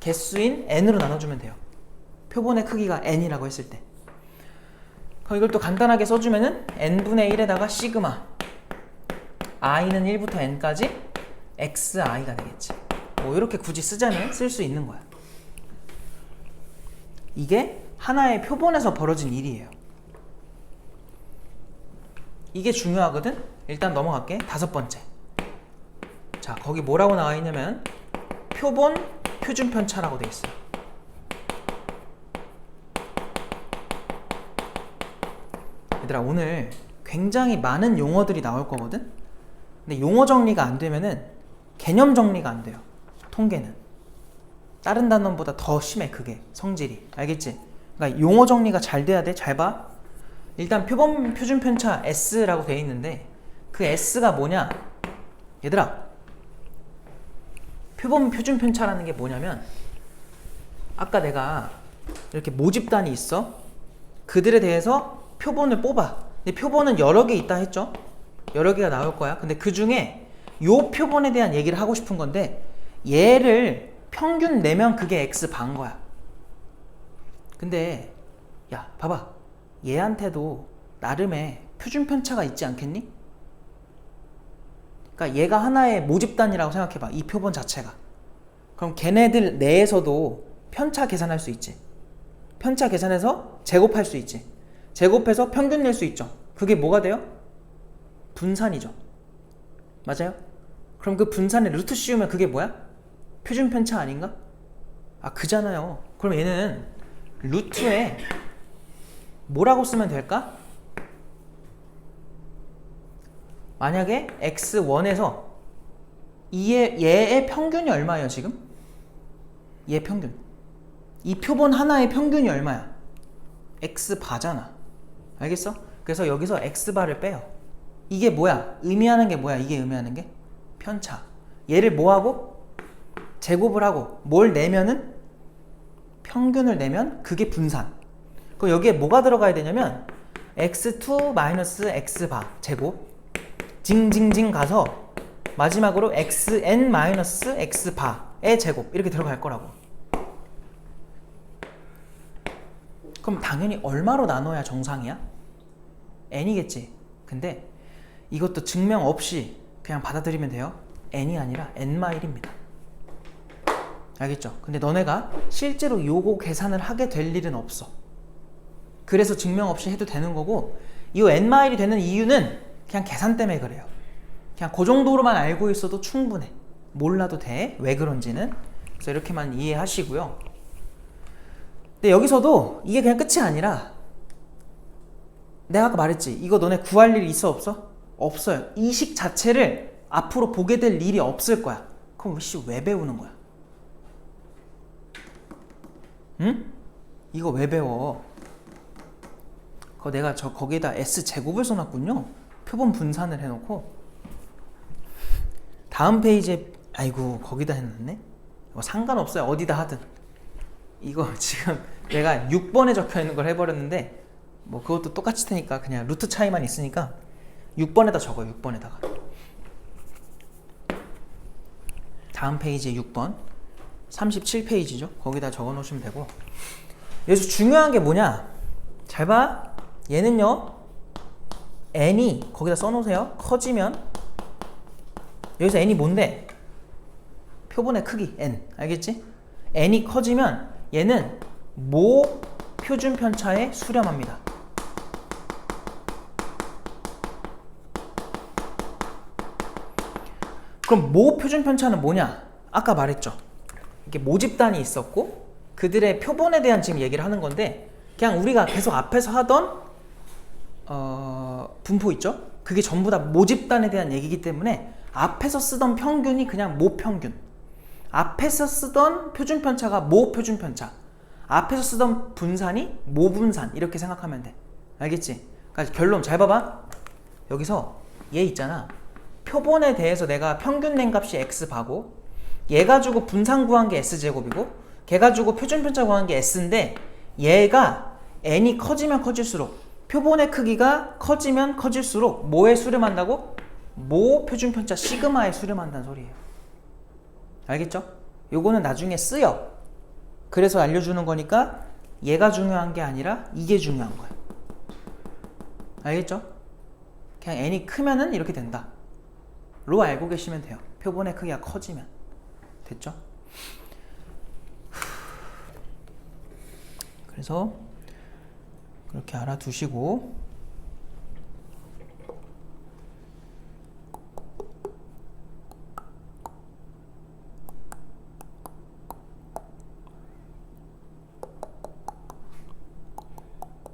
개수인 n으로 나눠주면 돼요. 표본의 크기가 n이라고 했을 때. 그럼 이걸 또 간단하게 써주면은 n분의 1에다가 시그마 i는 1부터 n까지 xi가 되겠지. 뭐 이렇게 굳이 쓰자면 쓸 수 있는 거야. 이게 하나의 표본에서 벌어진 일이에요. 이게 중요하거든? 일단 넘어갈게. 5번째. 자, 거기 뭐라고 나와 있냐면 표본 표준편차라고 돼 있어요. 얘들아 오늘 굉장히 많은 용어들이 나올 거거든. 근데 용어 정리가 안 되면은 개념 정리가 안 돼요. 통계는 다른 단원보다 더 심해. 그게 성질이. 알겠지? 그러니까 용어 정리가 잘 돼야 돼. 잘 봐. 일단 표준 편차 S라고 돼 있는데 그 S가 뭐냐? 얘들아, 표준 편차라는 게 뭐냐면 아까 내가 이렇게 모집단이 있어. 그들에 대해서 표본을 뽑아. 근데 표본은 여러 개 있다 했죠? 여러 개가 나올 거야. 근데 그 중에 요 표본에 대한 얘기를 하고 싶은 건데 얘를 평균 내면 그게 X반 거야. 근데 야, 봐봐. 얘한테도 나름의 표준 편차가 있지 않겠니? 그러니까 얘가 하나의 모집단이라고 생각해봐. 이 표본 자체가. 그럼 걔네들 내에서도 편차 계산할 수 있지. 편차 계산해서 제곱할 수 있지. 제곱해서 평균 낼 수 있죠. 그게 뭐가 돼요? 분산이죠. 맞아요? 그럼 그 분산에 루트 씌우면 그게 뭐야? 표준 편차 아닌가? 아, 그잖아요. 그럼 얘는 루트에 뭐라고 쓰면 될까? 만약에 x1에서 얘의 평균이 얼마예요 지금? 얘 평균. 이 표본 하나의 평균이 얼마야? x바잖아. 알겠어? 그래서 여기서 x바를 빼요. 이게 뭐야? 의미하는 게 뭐야? 이게 의미하는 게? 편차. 얘를 뭐하고? 제곱을 하고 뭘 내면은? 평균을 내면 그게 분산. 그럼 여기에 뭐가 들어가야 되냐면 x2 마이너스 x바 제곱 징징징 가서 마지막으로 xn 마이너스 x바의 제곱 이렇게 들어갈 거라고. 그럼 당연히 얼마로 나눠야 정상이야? n이겠지. 근데 이것도 증명 없이 그냥 받아들이면 돼요. n이 아니라 n마일입니다. 알겠죠? 근데 너네가 실제로 요거 계산을 하게 될 일은 없어. 그래서 증명 없이 해도 되는 거고, 이 n마일이 되는 이유는 그냥 계산 때문에 그래요. 그냥 그 정도로만 알고 있어도 충분해. 몰라도 돼. 왜 그런지는. 그래서 이렇게만 이해하시고요. 근데 여기서도 이게 그냥 끝이 아니라 내가 아까 말했지. 이거 너네 구할 일 있어 없어? 없어요. 이 식 자체를 앞으로 보게 될 일이 없을 거야. 그럼 왜 배우는 거야? 응? 이거 왜 배워? 내가 거기에다 S제곱을 써놨군요. 표본 분산을 해놓고 다음 페이지에 아이고 거기다 해놨네? 이거 상관없어요. 어디다 하든. 이거 지금 내가 6번에 적혀있는 걸 해버렸는데 뭐 그것도 똑같이 테니까 그냥 루트 차이만 있으니까 6번에다 적어요. 6번에다가 다음 페이지에 6번 37페이지죠. 거기다 적어놓으시면 되고, 여기서 중요한 게 뭐냐? 잘 봐. 얘는요 n이 거기다 써놓으세요. 커지면 여기서 n이 뭔데? 표본의 크기 n. 알겠지? n이 커지면 얘는 모 표준 편차에 수렴합니다. 그럼 모 표준 편차는 뭐냐? 아까 말했죠. 이렇게 모집단이 있었고 그들의 표본에 대한 지금 얘기를 하는 건데, 그냥 우리가 계속 앞에서 하던 분포 있죠? 그게 전부 다 모집단에 대한 얘기이기 때문에 앞에서 쓰던 평균이 그냥 모평균, 앞에서 쓰던 표준편차가 모표준편차, 앞에서 쓰던 분산이 모분산, 이렇게 생각하면 돼. 알겠지? 그러니까 결론 잘 봐봐. 여기서 얘 있잖아. 표본에 대해서 내가 평균 낸 값이 x바고 얘 가지고 분산 구한 게 s제곱이고 걔 가지고 표준편차 구한 게 s인데, 얘가 n이 커지면 커질수록, 표본의 크기가 커지면 커질수록 뭐에 수렴한다고? 모 표준편차 시그마에 수렴한다는 소리예요. 알겠죠? 요거는 나중에 쓰여. 그래서 알려주는 거니까 얘가 중요한 게 아니라 이게 중요한 거야. 알겠죠? 그냥 n이 크면은 이렇게 된다 로 알고 계시면 돼요. 표본의 크기가 커지면. 됐죠? 그래서 그렇게 알아두시고,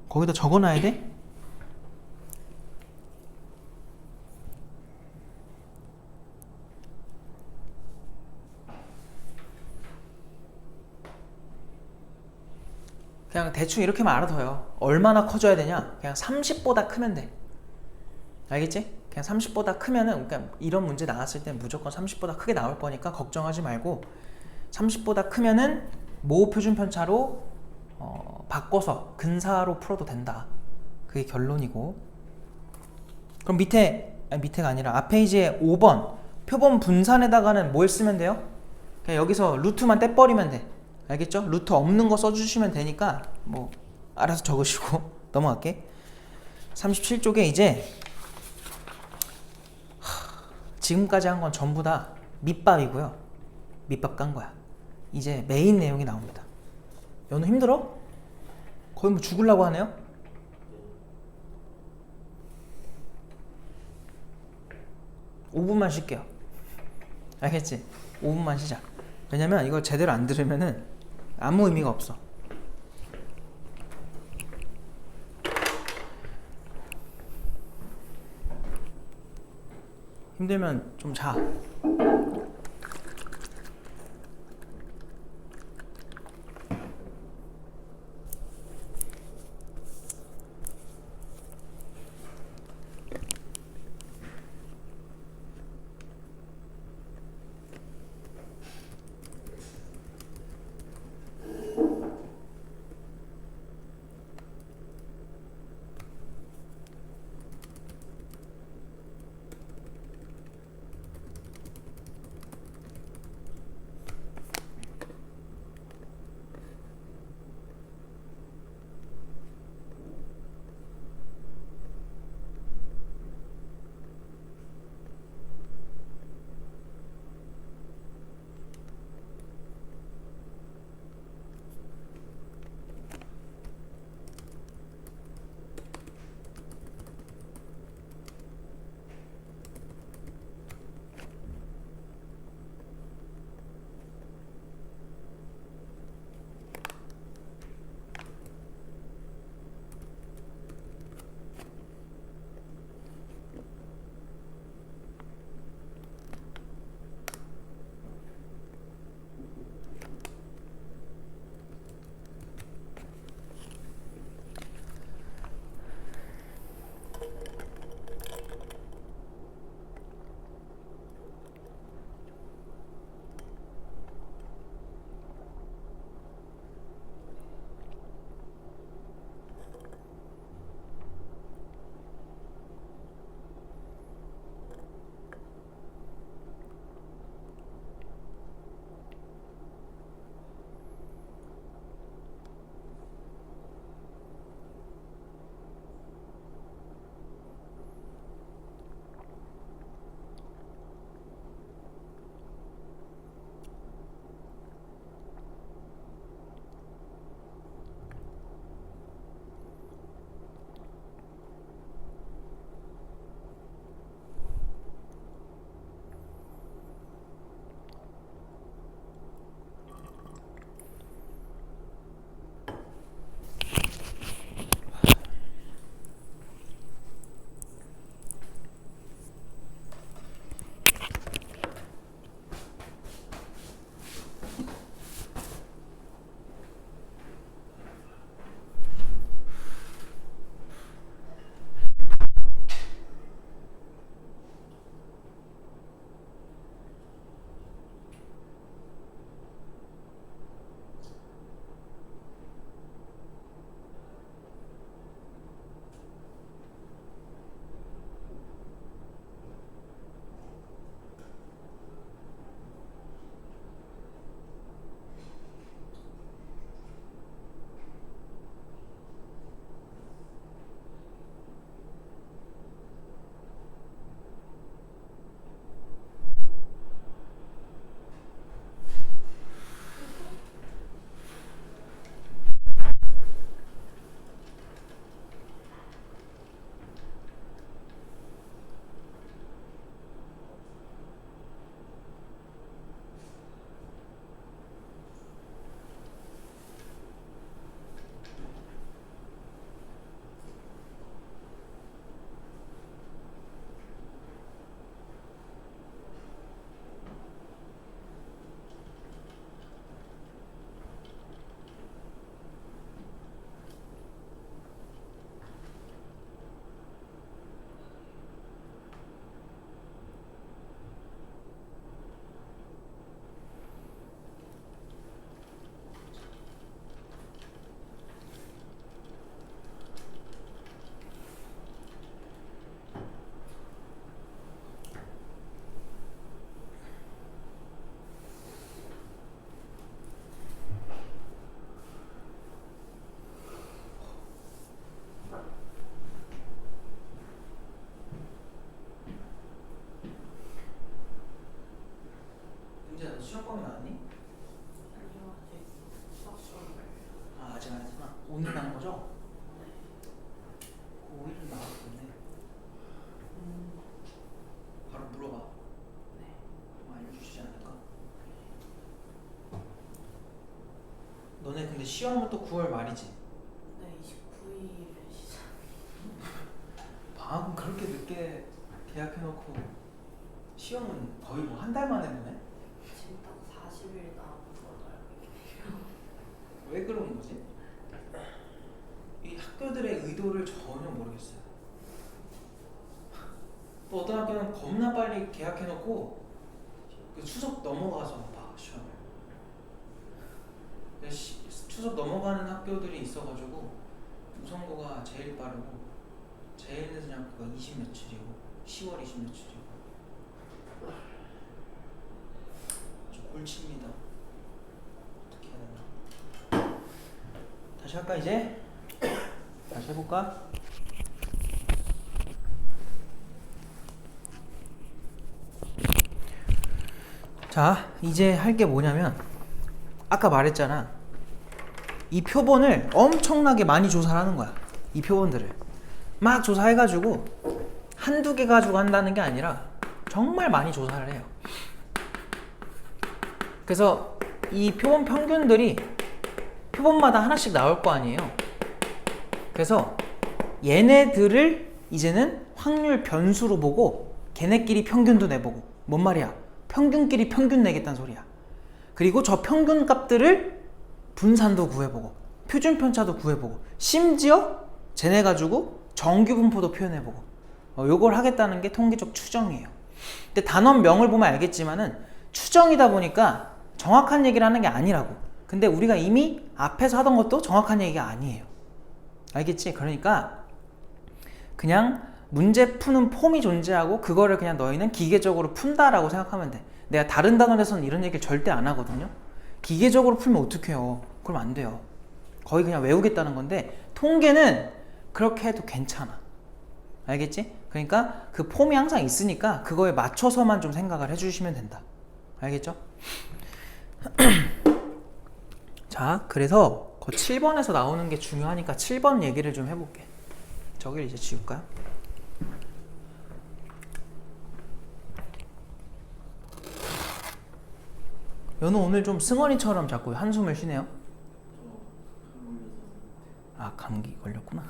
거기다 적어놔야 돼? 그냥 대충 이렇게만 알아둬요. 얼마나 커져야 되냐? 그냥 30보다 크면 돼. 알겠지? 그냥 30보다 크면은, 그러니까 이런 문제 나왔을 땐 무조건 30보다 크게 나올 거니까 걱정하지 말고 30보다 크면은 모호 표준 편차로 바꿔서 근사로 풀어도 된다. 그게 결론이고. 그럼 밑에가 아니라 앞 페이지에 5번 표본 분산에다가는 뭘 쓰면 돼요? 그냥 여기서 루트만 떼버리면 돼. 알겠죠? 루트 없는 거 써주시면 되니까 뭐 알아서 적으시고 넘어갈게. 37쪽에 이제 지금까지 한 건 전부 다 밑밥이고요. 밑밥 깐 거야. 이제 메인 내용이 나옵니다. 연우 힘들어? 거의 뭐 죽으려고 하네요? (5분만) 쉴게요. 알겠지? 5분만 쉬자. 왜냐면 이걸 제대로 안 들으면은 아무 의미가 없어. 힘들면 좀 자. 벌써 시험범위 나왔니? 아 아직 안 했구나. 오늘 나온 거죠? 고1은 나왔겠네. 바로 물어봐. 네. 알려주시지 않을까? 너네 근데 시험은 또 9월 말이지? 네, 29일에 시작. 방학은 그렇게 늦게 계약해놓고 시험은 거의 뭐 한 달 만에 보네? 지금 딱 40일 남은 걸로 알고 있네요. 왜 그런 거지? 이 학교들의 의도를 전혀 모르겠어요. 또 어떤 학교는 겁나 빨리 계약해놓고 그 추석 넘어가서 봐 시험을. 추석 넘어가는 학교들이 있어가지고 우선고가 제일 빠르고 제일 늦은 학교가 20 며칠이고 10월 20 며칠이고 아주 골칩니다. 어떻게 해야 되나? 다시 할까 이제? 다시 해볼까? 자, 이제 할 게 뭐냐면 아까 말했잖아. 이 표본을 엄청나게 많이 조사를 하는 거야. 이 표본들을 막 조사해가지고 한두 개 가지고 한다는 게 아니라 정말 많이 조사를 해요. 그래서 이 표본 평균들이 표본마다 하나씩 나올 거 아니에요. 그래서 얘네들을 이제는 확률 변수로 보고 걔네끼리 평균도 내보고. 뭔 말이야? 평균끼리 평균 내겠다는 소리야. 그리고 저 평균 값들을 분산도 구해보고 표준 편차도 구해보고 심지어 쟤네 가지고 정규 분포도 표현해보고 요걸 하겠다는 게 통계적 추정이에요. 근데 단원명을 보면 알겠지만은 추정이다 보니까 정확한 얘기를 하는 게 아니라고. 근데 우리가 이미 앞에서 하던 것도 정확한 얘기가 아니에요. 알겠지? 그러니까 그냥 문제 푸는 폼이 존재하고 그거를 그냥 너희는 기계적으로 푼다라고 생각하면 돼. 내가 다른 단원에서는 이런 얘기를 절대 안 하거든요. 기계적으로 풀면 어떡해요? 그럼 안 돼요. 거의 그냥 외우겠다는 건데 통계는 그렇게 해도 괜찮아. 알겠지? 그러니까 그 폼이 항상 있으니까 그거에 맞춰서만 좀 생각을 해주시면 된다. 알겠죠? 자, 그래서 그 7번에서 나오는 게 중요하니까 7번 얘기를 좀 해볼게. 저기를 이제 지울까요? 연우 오늘 좀 승원이처럼 자꾸 한숨을 쉬네요. 아, 감기 걸렸구나.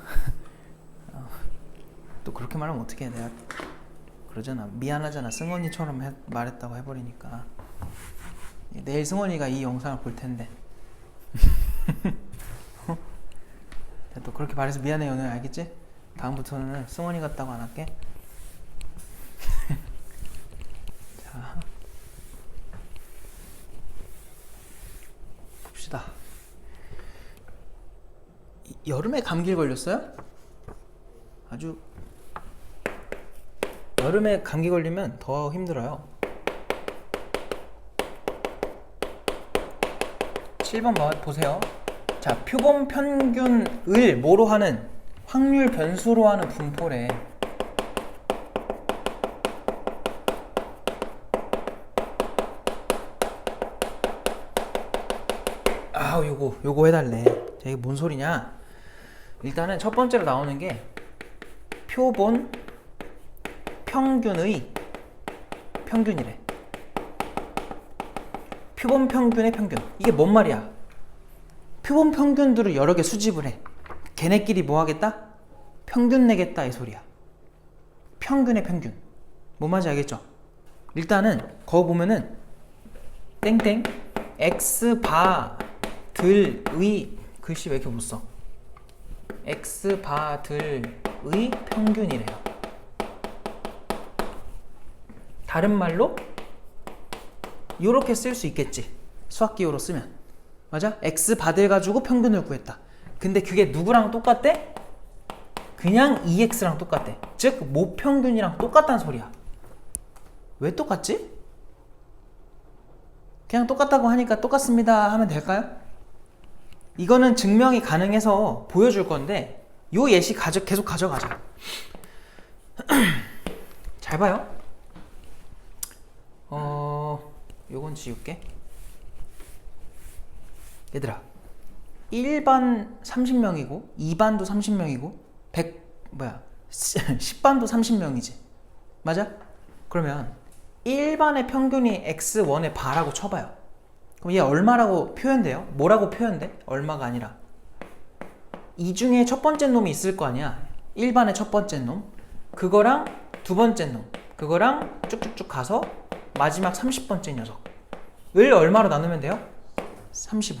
또 그렇게 말하면 어떡해. 내가 그러잖아. 미안하잖아. 승원이처럼 말했다고 해버리니까. 내일 승원이가 이 영상을 볼 텐데. 또 그렇게 말해서 미안해 연우야. 알겠지? 다음부터는 승원이 같다고 안 할게. 자, 봅시다. 여름에 감기를 걸렸어요? 아주 여름에 감기 걸리면 더 힘들어요. 7번 보세요. 자, 표본 평균을 뭐로 하는? 확률 변수로 하는 분포래. 아, 요거 해달래. 자, 이게 뭔 소리냐? 일단은 첫 번째로 나오는 게 표본 평균의 평균이래. 표본 평균의 평균. 이게 뭔 말이야? 표본 평균들을 여러 개 수집을 해. 걔네끼리 뭐 하겠다? 평균 내겠다 이 소리야. 평균의 평균. 뭔 말인지 알겠죠? 일단은 거기 보면은 땡땡 x바들의 글씨 왜 이렇게 못 써? x바들의 평균이래요. 다른 말로 이렇게 쓸 수 있겠지. 수학기호로 쓰면. 맞아? x바들 가지고 평균을 구했다. 근데 그게 누구랑 똑같대? 그냥 2x랑 똑같대. 즉 모평균이랑 똑같다는 소리야. 왜 똑같지? 그냥 똑같다고 하니까 똑같습니다 하면 될까요? 이거는 증명이 가능해서 보여줄 건데 요 예시 계속 가져가자. 잘 봐요. 요건 지울게. 얘들아 1반 30명이고 2반도 30명이고 10반도 30명이지 맞아? 그러면 1반의 평균이 x1의 바라고 쳐봐요. 그럼 얘 얼마라고 표현돼요? 뭐라고 표현돼? 얼마가 아니라 이 중에 첫 번째 놈이 있을 거 아니야. 1반의 첫 번째 놈 그거랑 두 번째 놈 그거랑 쭉쭉쭉 가서 마지막 30번째 녀석을 얼마로 나누면 돼요? 30으로.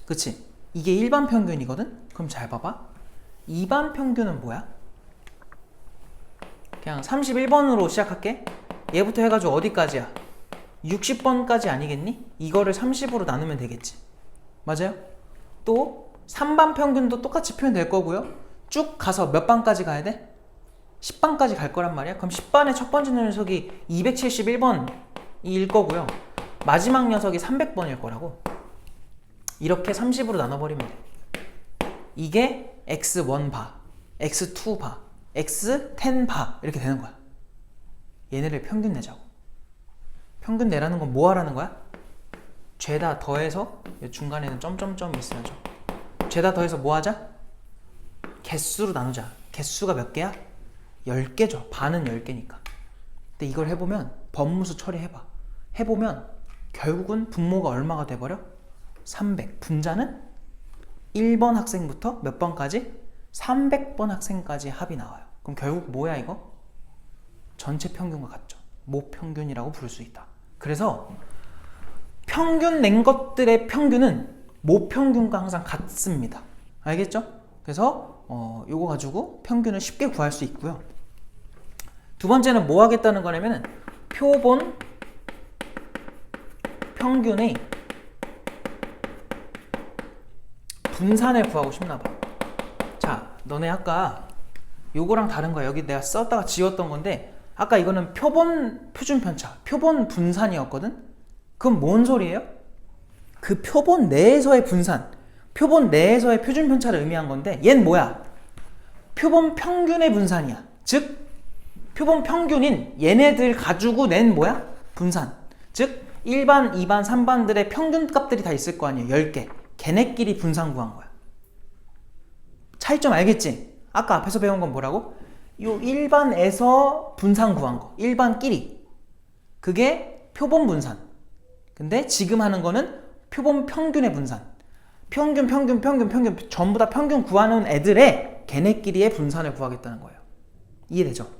그치? 이게 1반 평균이거든? 그럼 잘 봐봐. 2반 평균은 뭐야? 그냥 31번으로 시작할게. 얘부터 해가지고 어디까지야? 60번까지 아니겠니? 이거를 30으로 나누면 되겠지. 맞아요? 또 3반 평균도 똑같이 표현될 거고요. 쭉 가서 몇 반까지 가야 돼? 10반까지 갈 거란 말이야. 그럼 10반의 첫 번째 녀석이 271번일 거고요. 마지막 녀석이 300번일 거라고. 이렇게 30으로 나눠버리면 돼. 이게 x1바, x2바, x10바 이렇게 되는 거야. 얘네를 평균 내자고. 평균 내라는 건 뭐 하라는 거야? 죄다 더해서 중간에는 점점점이 있어야죠. 죄다 더해서 뭐 하자? 개수로 나누자. 개수가 몇 개야? 10개죠. 반은 10개니까. 근데 이걸 해보면 법무수 처리해봐. 해보면 결국은 분모가 얼마가 돼버려? 300. 분자는 1번 학생부터 몇 번까지? 300번 학생까지 합이 나와요. 그럼 결국 뭐야 이거? 전체 평균과 같죠. 모평균이라고 부를 수 있다. 그래서 평균 낸 것들의 평균은 모평균과 항상 같습니다. 알겠죠? 그래서 요거 가지고 평균을 쉽게 구할 수 있고요. 두 번째는 뭐 하겠다는 거냐면은 표본 평균의 분산을 구하고 싶나 봐. 자, 너네 아까 요거랑 다른 거야. 여기 내가 썼다가 지웠던 건데 아까 이거는 표본 표준 편차, 표본 분산이었거든? 그럼 뭔 소리예요? 그 표본 내에서의 분산, 표본 내에서의 표준 편차를 의미한 건데 얘는 뭐야? 표본 평균의 분산이야. 즉 표본 평균인 얘네들 가지고 낸 뭐야? 분산. 즉 1반, 2반, 3반들의 평균 값들이 다 있을 거 아니에요. 10개. 걔네끼리 분산 구한 거야. 차이점 알겠지? 아까 앞에서 배운 건 뭐라고? 요 1반에서 분산 구한 거. 1반끼리. 그게 표본 분산. 근데 지금 하는 거는 표본 평균의 분산. 평균 전부 다 평균 구하는 애들의 걔네끼리의 분산을 구하겠다는 거예요. 이해되죠?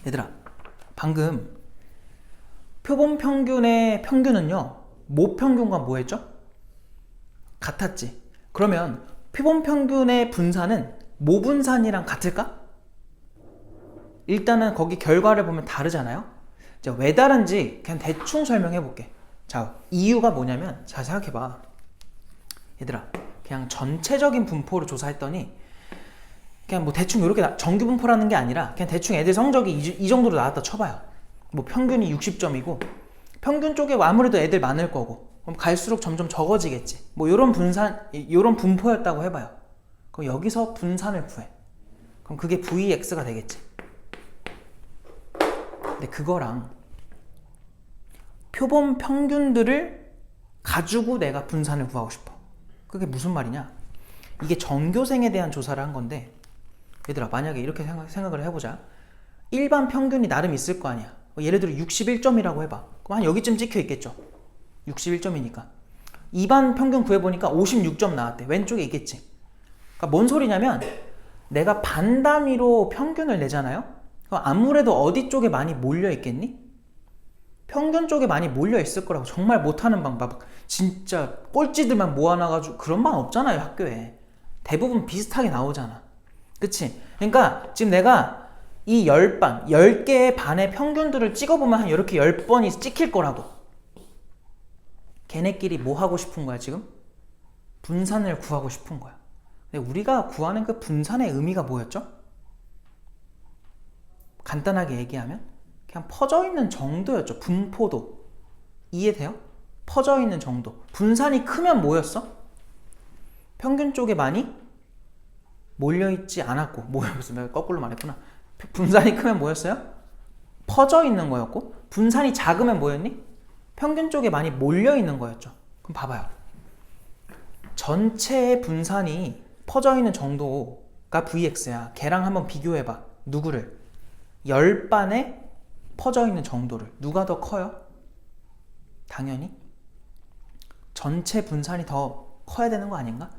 얘들아, 방금 표본 평균의 평균은요, 모평균과 뭐 했죠? 같았지. 그러면 표본 평균의 분산은 모분산이랑 같을까? 일단은 거기 결과를 보면 다르잖아요. 자, 왜 다른지 그냥 대충 설명해 볼게. 자, 이유가 뭐냐면, 잘 생각해봐. 얘들아, 그냥 전체적인 분포를 조사했더니 그냥 뭐 대충 이렇게 정규 분포라는 게 아니라 그냥 대충 애들 성적이 이 정도로 나왔다 쳐봐요. 뭐 평균이 60점이고 평균 쪽에 아무래도 애들 많을 거고 그럼 갈수록 점점 적어지겠지. 뭐 요런 분산, 요런 분포였다고 해봐요. 그럼 여기서 분산을 구해. 그럼 그게 VX가 되겠지. 근데 그거랑 표본 평균들을 가지고 내가 분산을 구하고 싶어. 그게 무슨 말이냐? 이게 전교생에 대한 조사를 한 건데, 얘들아, 만약에 이렇게 생각을 해보자. 일반 평균이 나름 있을 거 아니야. 예를 들어 61점이라고 해봐. 그럼 한 여기쯤 찍혀 있겠죠. 61점이니까. 2반 평균 구해보니까 56점 나왔대. 왼쪽에 있겠지. 그러니까 뭔 소리냐면 내가 반 단위로 평균을 내잖아요. 그럼 아무래도 어디 쪽에 많이 몰려 있겠니? 평균 쪽에 많이 몰려 있을 거라고. 정말 못하는 방법, 진짜 꼴찌들만 모아놔가지고 그런 방 없잖아요. 학교에 대부분 비슷하게 나오잖아. 그치? 그러니까 지금 내가 이 10반, 10개의 반의 평균들을 찍어보면 한 이렇게 10번이 찍힐 거라고. 걔네끼리 뭐 하고 싶은 거야 지금? 분산을 구하고 싶은 거야. 근데 우리가 구하는 그 분산의 의미가 뭐였죠? 간단하게 얘기하면 그냥 퍼져 있는 정도였죠. 분포도. 이해돼요? 퍼져 있는 정도. 분산이 크면 뭐였어? 평균 쪽에 많이 몰려있지 않았고, 무슨 내가 거꾸로 말했구나. 분산이 크면 뭐였어요? 퍼져 있는 거였고, 분산이 작으면 뭐였니? 평균 쪽에 많이 몰려 있는 거였죠. 그럼 봐봐요. 전체의 분산이 퍼져 있는 정도가 Vx야. 걔랑 한번 비교해봐. 누구를? 10반에 퍼져 있는 정도를. 누가 더 커요? 당연히 전체 분산이 더 커야 되는 거 아닌가?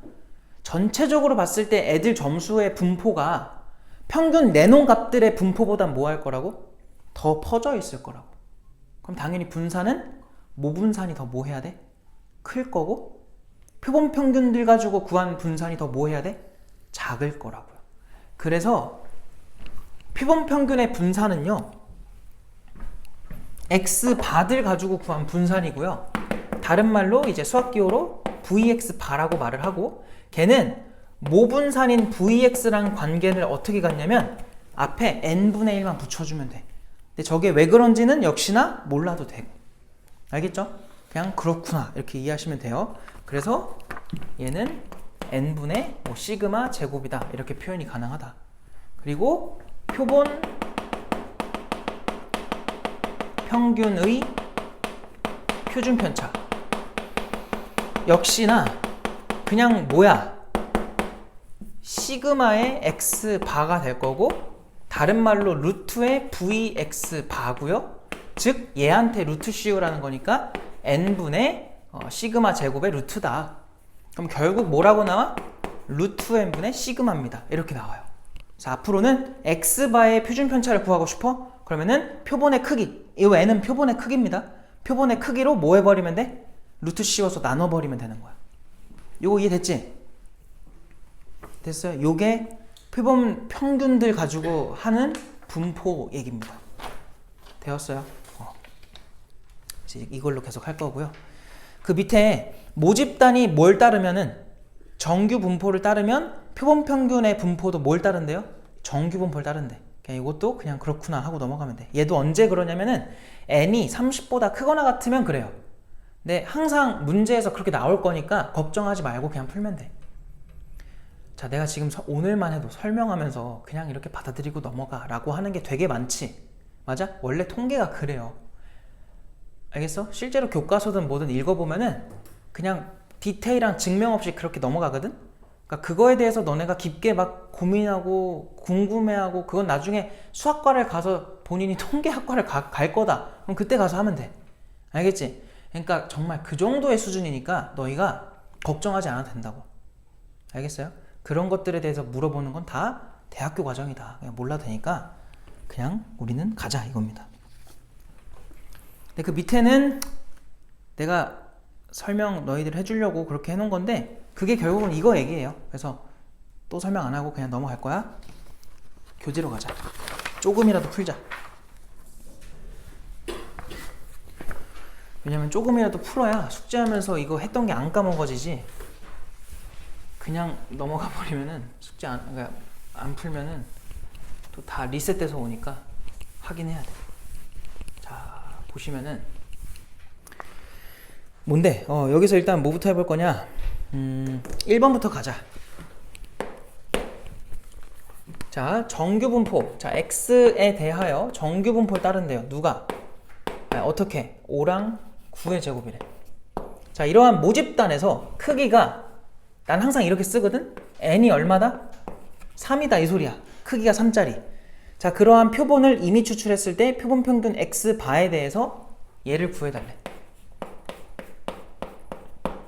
전체적으로 봤을 때 애들 점수의 분포가 평균 내놓은 값들의 분포보다 뭐 할 거라고? 더 퍼져 있을 거라고. 그럼 당연히 분산은 모분산이 더 뭐 해야 돼? 클 거고, 표본 평균들 가지고 구한 분산이 더 뭐 해야 돼? 작을 거라고요. 그래서 표본 평균의 분산은요, X바들 가지고 구한 분산이고요. 다른 말로 이제 수학기호로 Vx바라고 말을 하고, 걔는 모분산인 Vx랑 관계를 어떻게 갖냐면 앞에 n분의 1만 붙여주면 돼. 근데 저게 왜 그런지는 역시나 몰라도 되고. 알겠죠? 그냥 그렇구나 이렇게 이해하시면 돼요. 그래서 얘는 n분의 뭐 시그마 제곱이다 이렇게 표현이 가능하다. 그리고 표본 평균의 표준 편차 역시나 그냥 뭐야, 시그마의 x 바가 될 거고, 다른 말로 루트의 vx 바고요. 즉 얘한테 루트 씌우라는 거니까 n분의 시그마 제곱의 루트다. 그럼 결국 뭐라고 나와? 루트 n분의 시그마입니다. 이렇게 나와요. 자, 앞으로는 x바의 표준 편차를 구하고 싶어? 그러면은 표본의 크기, 이 n은 표본의 크기입니다. 표본의 크기로 뭐 해버리면 돼? 루트 씌워서 나눠버리면 되는 거야. 요거 이해됐지? 됐어요? 요게 표본 평균들 가지고 하는 분포 얘기입니다. 되었어요? 이제 이걸로 계속 할 거고요. 그 밑에 모집단이 뭘 따르면은, 정규 분포를 따르면 표본 평균의 분포도 뭘 따른대요? 정규 분포를 따른대. 이것도 그냥 그렇구나 하고 넘어가면 돼. 얘도 언제 그러냐면은 n이 30보다 크거나 같으면 그래요. 근데 항상 문제에서 그렇게 나올 거니까 걱정하지 말고 그냥 풀면 돼. 자, 내가 지금 오늘만 해도 설명하면서 그냥 이렇게 받아들이고 넘어가 라고 하는 게 되게 많지. 맞아? 원래 통계가 그래요. 알겠어? 실제로 교과서든 뭐든 읽어보면은 그냥 디테일한 증명 없이 그렇게 넘어가거든? 그러니까 그거에 대해서 너네가 깊게 막 고민하고 궁금해하고, 그건 나중에 수학과를 가서 본인이 통계학과를 갈 거다. 그럼 그때 가서 하면 돼. 알겠지? 그러니까 정말 그 정도의 수준이니까 너희가 걱정하지 않아도 된다고. 알겠어요? 그런 것들에 대해서 물어보는 건 다 대학교 과정이다. 그냥 몰라도 되니까 그냥 우리는 가자 이겁니다. 근데 그 밑에는 내가 설명 너희들 해주려고 그렇게 해놓은 건데, 그게 결국은 이거 얘기예요. 그래서 또 설명 안 하고 그냥 넘어갈 거야. 교재로 가자. 조금이라도 풀자. 왜냐면 조금이라도 풀어야 숙제하면서 이거 했던 게 안 까먹어지지. 그냥 넘어가 버리면은 숙제 그러니까 안 풀면은 또 다 리셋돼서 오니까 확인해야 돼. 자, 보시면은 뭔데? 여기서 일단 뭐부터 해볼 거냐? 1번부터 가자. 자, 정규분포. 자, x에 대하여 정규분포를 따른대요. 누가? 어떻게? 5랑 9의 제곱이래. 자, 이러한 모집단에서 크기가, 난 항상 이렇게 쓰거든? n이 얼마다? 3이다 이 소리야. 크기가 3짜리. 자, 그러한 표본을 이미 추출했을 때 표본 평균 x바에 대해서 얘를 구해달래.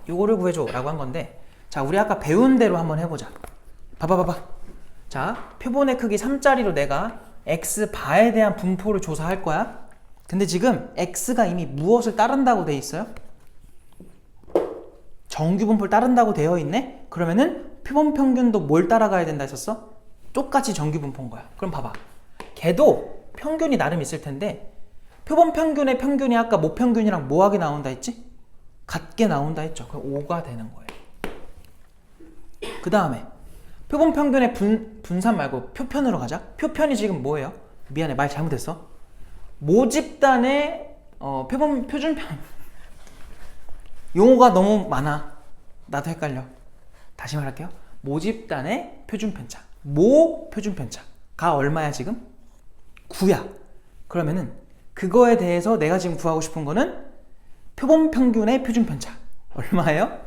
요거를 구해줘 라고 한 건데, 자, 우리 아까 배운 대로 한번 해보자. 봐봐. 자, 표본의 크기 3짜리로 내가 x바에 대한 분포를 조사할 거야. 근데 지금 x가 이미 무엇을 따른다고 돼 있어요? 정규 분포를 따른다고 되어 있네? 그러면은 표본 평균도 뭘 따라가야 된다 했었어? 똑같이 정규 분포인 거야. 그럼 봐봐. 걔도 평균이 나름 있을 텐데, 표본 평균의 평균이 아까 모평균이랑 뭐하게 나온다 했지? 같게 나온다 했죠. 그럼 5가 되는 거예요. 그 다음에 표본 평균의 분산 말고 표편으로 가자. 표편이 지금 뭐예요? 미안해, 말 잘못했어. 모집단의 표준편 용어가 너무 많아. 나도 헷갈려. 다시 말할게요. 모집단의 표준편차, 모 표준편차가 얼마야 지금? 9야. 그러면은 그거에 대해서 내가 지금 구하고 싶은 거는 표본 평균의 표준 편차. 얼마예요?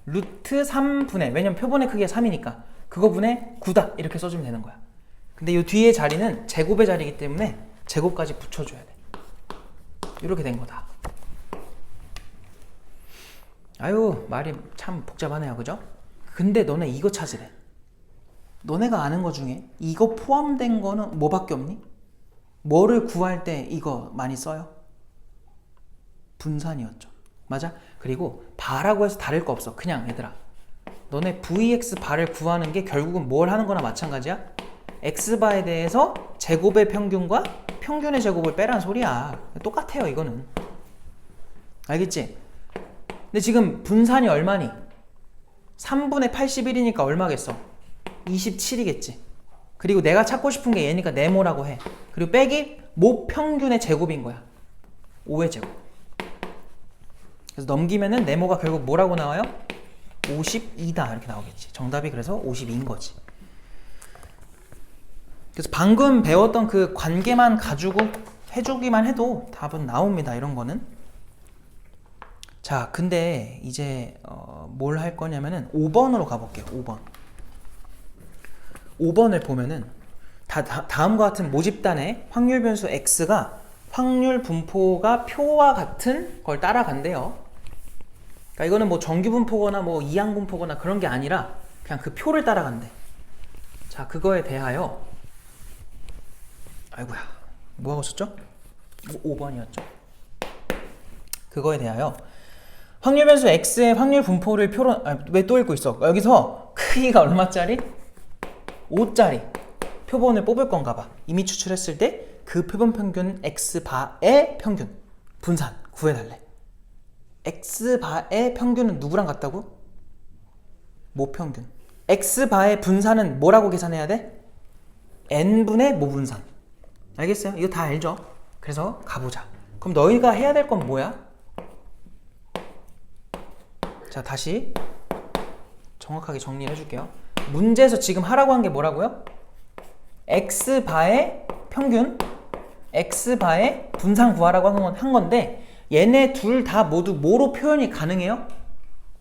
루트 3분의, 왜냐면 표본의 크기가 3이니까 그거 분의 9다 이렇게 써주면 되는 거야. 근데 이 뒤에 자리는 제곱의 자리이기 때문에 제곱까지 붙여줘야 돼. 이렇게 된 거다. 아유, 말이 참 복잡하네요, 그죠? 근데 너네 이거 찾으래. 너네가 아는 거 중에 이거 포함된 거는 뭐밖에 없니? 뭐를 구할 때 이거 많이 써요? 분산이었죠. 맞아? 그리고 바라고 해서 다를 거 없어. 그냥 얘들아, 너네 vx 바를 구하는 게 결국은 뭘 하는 거나 마찬가지야. x바에 대해서 제곱의 평균과 평균의 제곱을 빼라는 소리야. 똑같아요, 이거는. 알겠지? 근데 지금 분산이 얼마니? 3분의 81이니까 얼마겠어? 27이겠지. 그리고 내가 찾고 싶은 게 얘니까 네모라고 해. 그리고 빼기 모 평균의 제곱인 거야. 5의 제곱. 그래서 넘기면은 네모가 결국 뭐라고 나와요? 52다 이렇게 나오겠지. 정답이 그래서 52인 거지. 그래서 방금 배웠던 그 관계만 가지고 해주기만 해도 답은 나옵니다. 이런 거는. 자, 근데 이제 뭘 할 거냐면은 5번으로 가볼게요. 5번. 5번을 보면은 다음과 같은 모집단의 확률 변수 x가 확률 분포가 표와 같은 걸 따라간대요. 그러니까 이거는 뭐 정규 분포거나 뭐 이항 분포거나 그런 게 아니라 그냥 그 표를 따라간대. 자, 그거에 대하여 아이고야, 뭐 하고 있었죠? 5번이었죠. 그거에 대하여 확률 변수 x의 확률 분포를 표로, 왜 또 읽고 있어? 여기서 크기가 얼마짜리? 5짜리 표본을 뽑을 건가 봐. 이미 추출했을 때 그 표본 평균 x바의 평균 분산 구해달래. x바의 평균은 누구랑 같다고? 모평균. x바의 분산은 뭐라고 계산해야 돼? n분의 모분산. 알겠어요? 이거 다 알죠? 그래서 가보자. 그럼 너희가 해야 될 건 뭐야? 자, 다시 정확하게 정리를 해줄게요. 문제에서 지금 하라고 한 게 뭐라고요? x바의 평균, x바의 분산 구하라고 한 건데 얘네 둘 다 모두 뭐로 표현이 가능해요?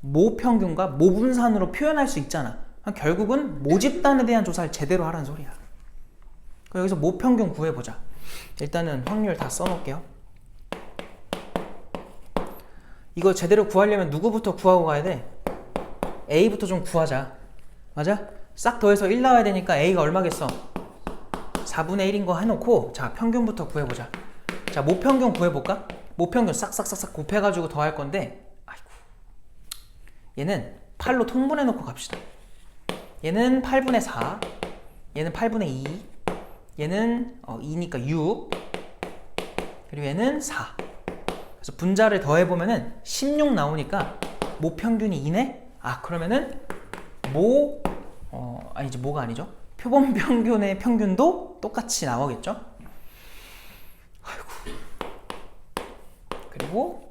모평균과 모분산으로 표현할 수 있잖아. 결국은 모집단에 대한 조사를 제대로 하라는 소리야. 여기서 모평균 구해보자. 일단은 확률 다 써놓을게요. 이거 제대로 구하려면 누구부터 구하고 가야 돼? A부터 좀 구하자. 맞아? 싹 더해서 1 나와야 되니까 A가 얼마겠어? 4분의 1인 거 해놓고 자, 평균부터 구해보자. 자, 모평균 구해볼까? 모평균 싹싹싹싹 곱해가지고 더 할 건데, 아이고, 얘는 8로 통분해놓고 갑시다. 얘는 8분의 4, 얘는 8분의 2, 얘는 2니까 6, 그리고 얘는 4. 그래서 분자를 더해보면은 16 나오니까 모평균이 2네? 아, 그러면은 아니지, 뭐가 아니죠? 표본 평균의 평균도 똑같이 나오겠죠? 아이고. 그리고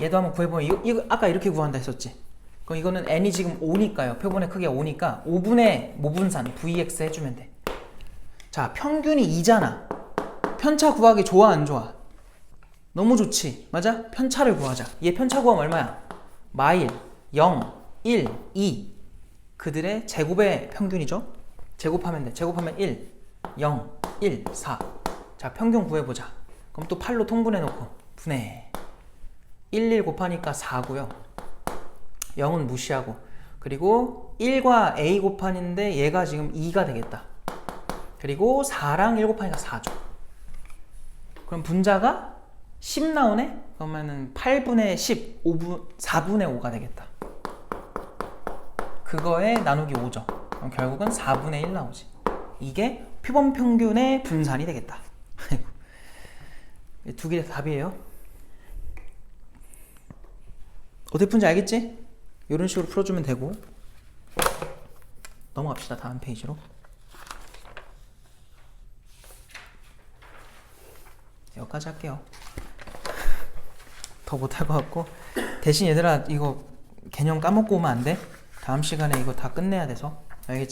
얘도 한번 구해보면 이거 아까 이렇게 구한다 했었지? 그럼 이거는 n이 지금 5니까요. 표본의 크기가 5니까 5분의 모분산 vx 해주면 돼. 자, 평균이 2잖아. 편차 구하기 좋아, 안 좋아? 너무 좋지. 맞아? 편차를 구하자. 얘 편차 구하면 얼마야? 마일, 0, 1, 2. 그들의 제곱의 평균이죠. 제곱하면 돼. 제곱하면 1, 0, 1, 4. 자, 평균 구해보자. 그럼 또 8로 통분해놓고 분해. 1, 1 곱하니까 4고요. 0은 무시하고. 그리고 1과 a 곱하는데 얘가 지금 2가 되겠다. 그리고 4랑 1 곱하니까 4죠. 그럼 분자가 10 나오네? 그러면은 8분의 10, 4분의 5가 되겠다. 그거에 나누기 5죠. 그럼 결국은 4분의 1 나오지. 이게 표본 평균의 분산이 되겠다. 두 개 다 답이에요. 어떻게 푼지 알겠지? 이런 식으로 풀어주면 되고. 넘어갑시다. 다음 페이지로. 여기까지 할게요. 더 못할 것 같고. 대신 얘들아, 이거 개념 까먹고 오면 안 돼. 다음 시간에 이거 다 끝내야 돼서. 알겠지?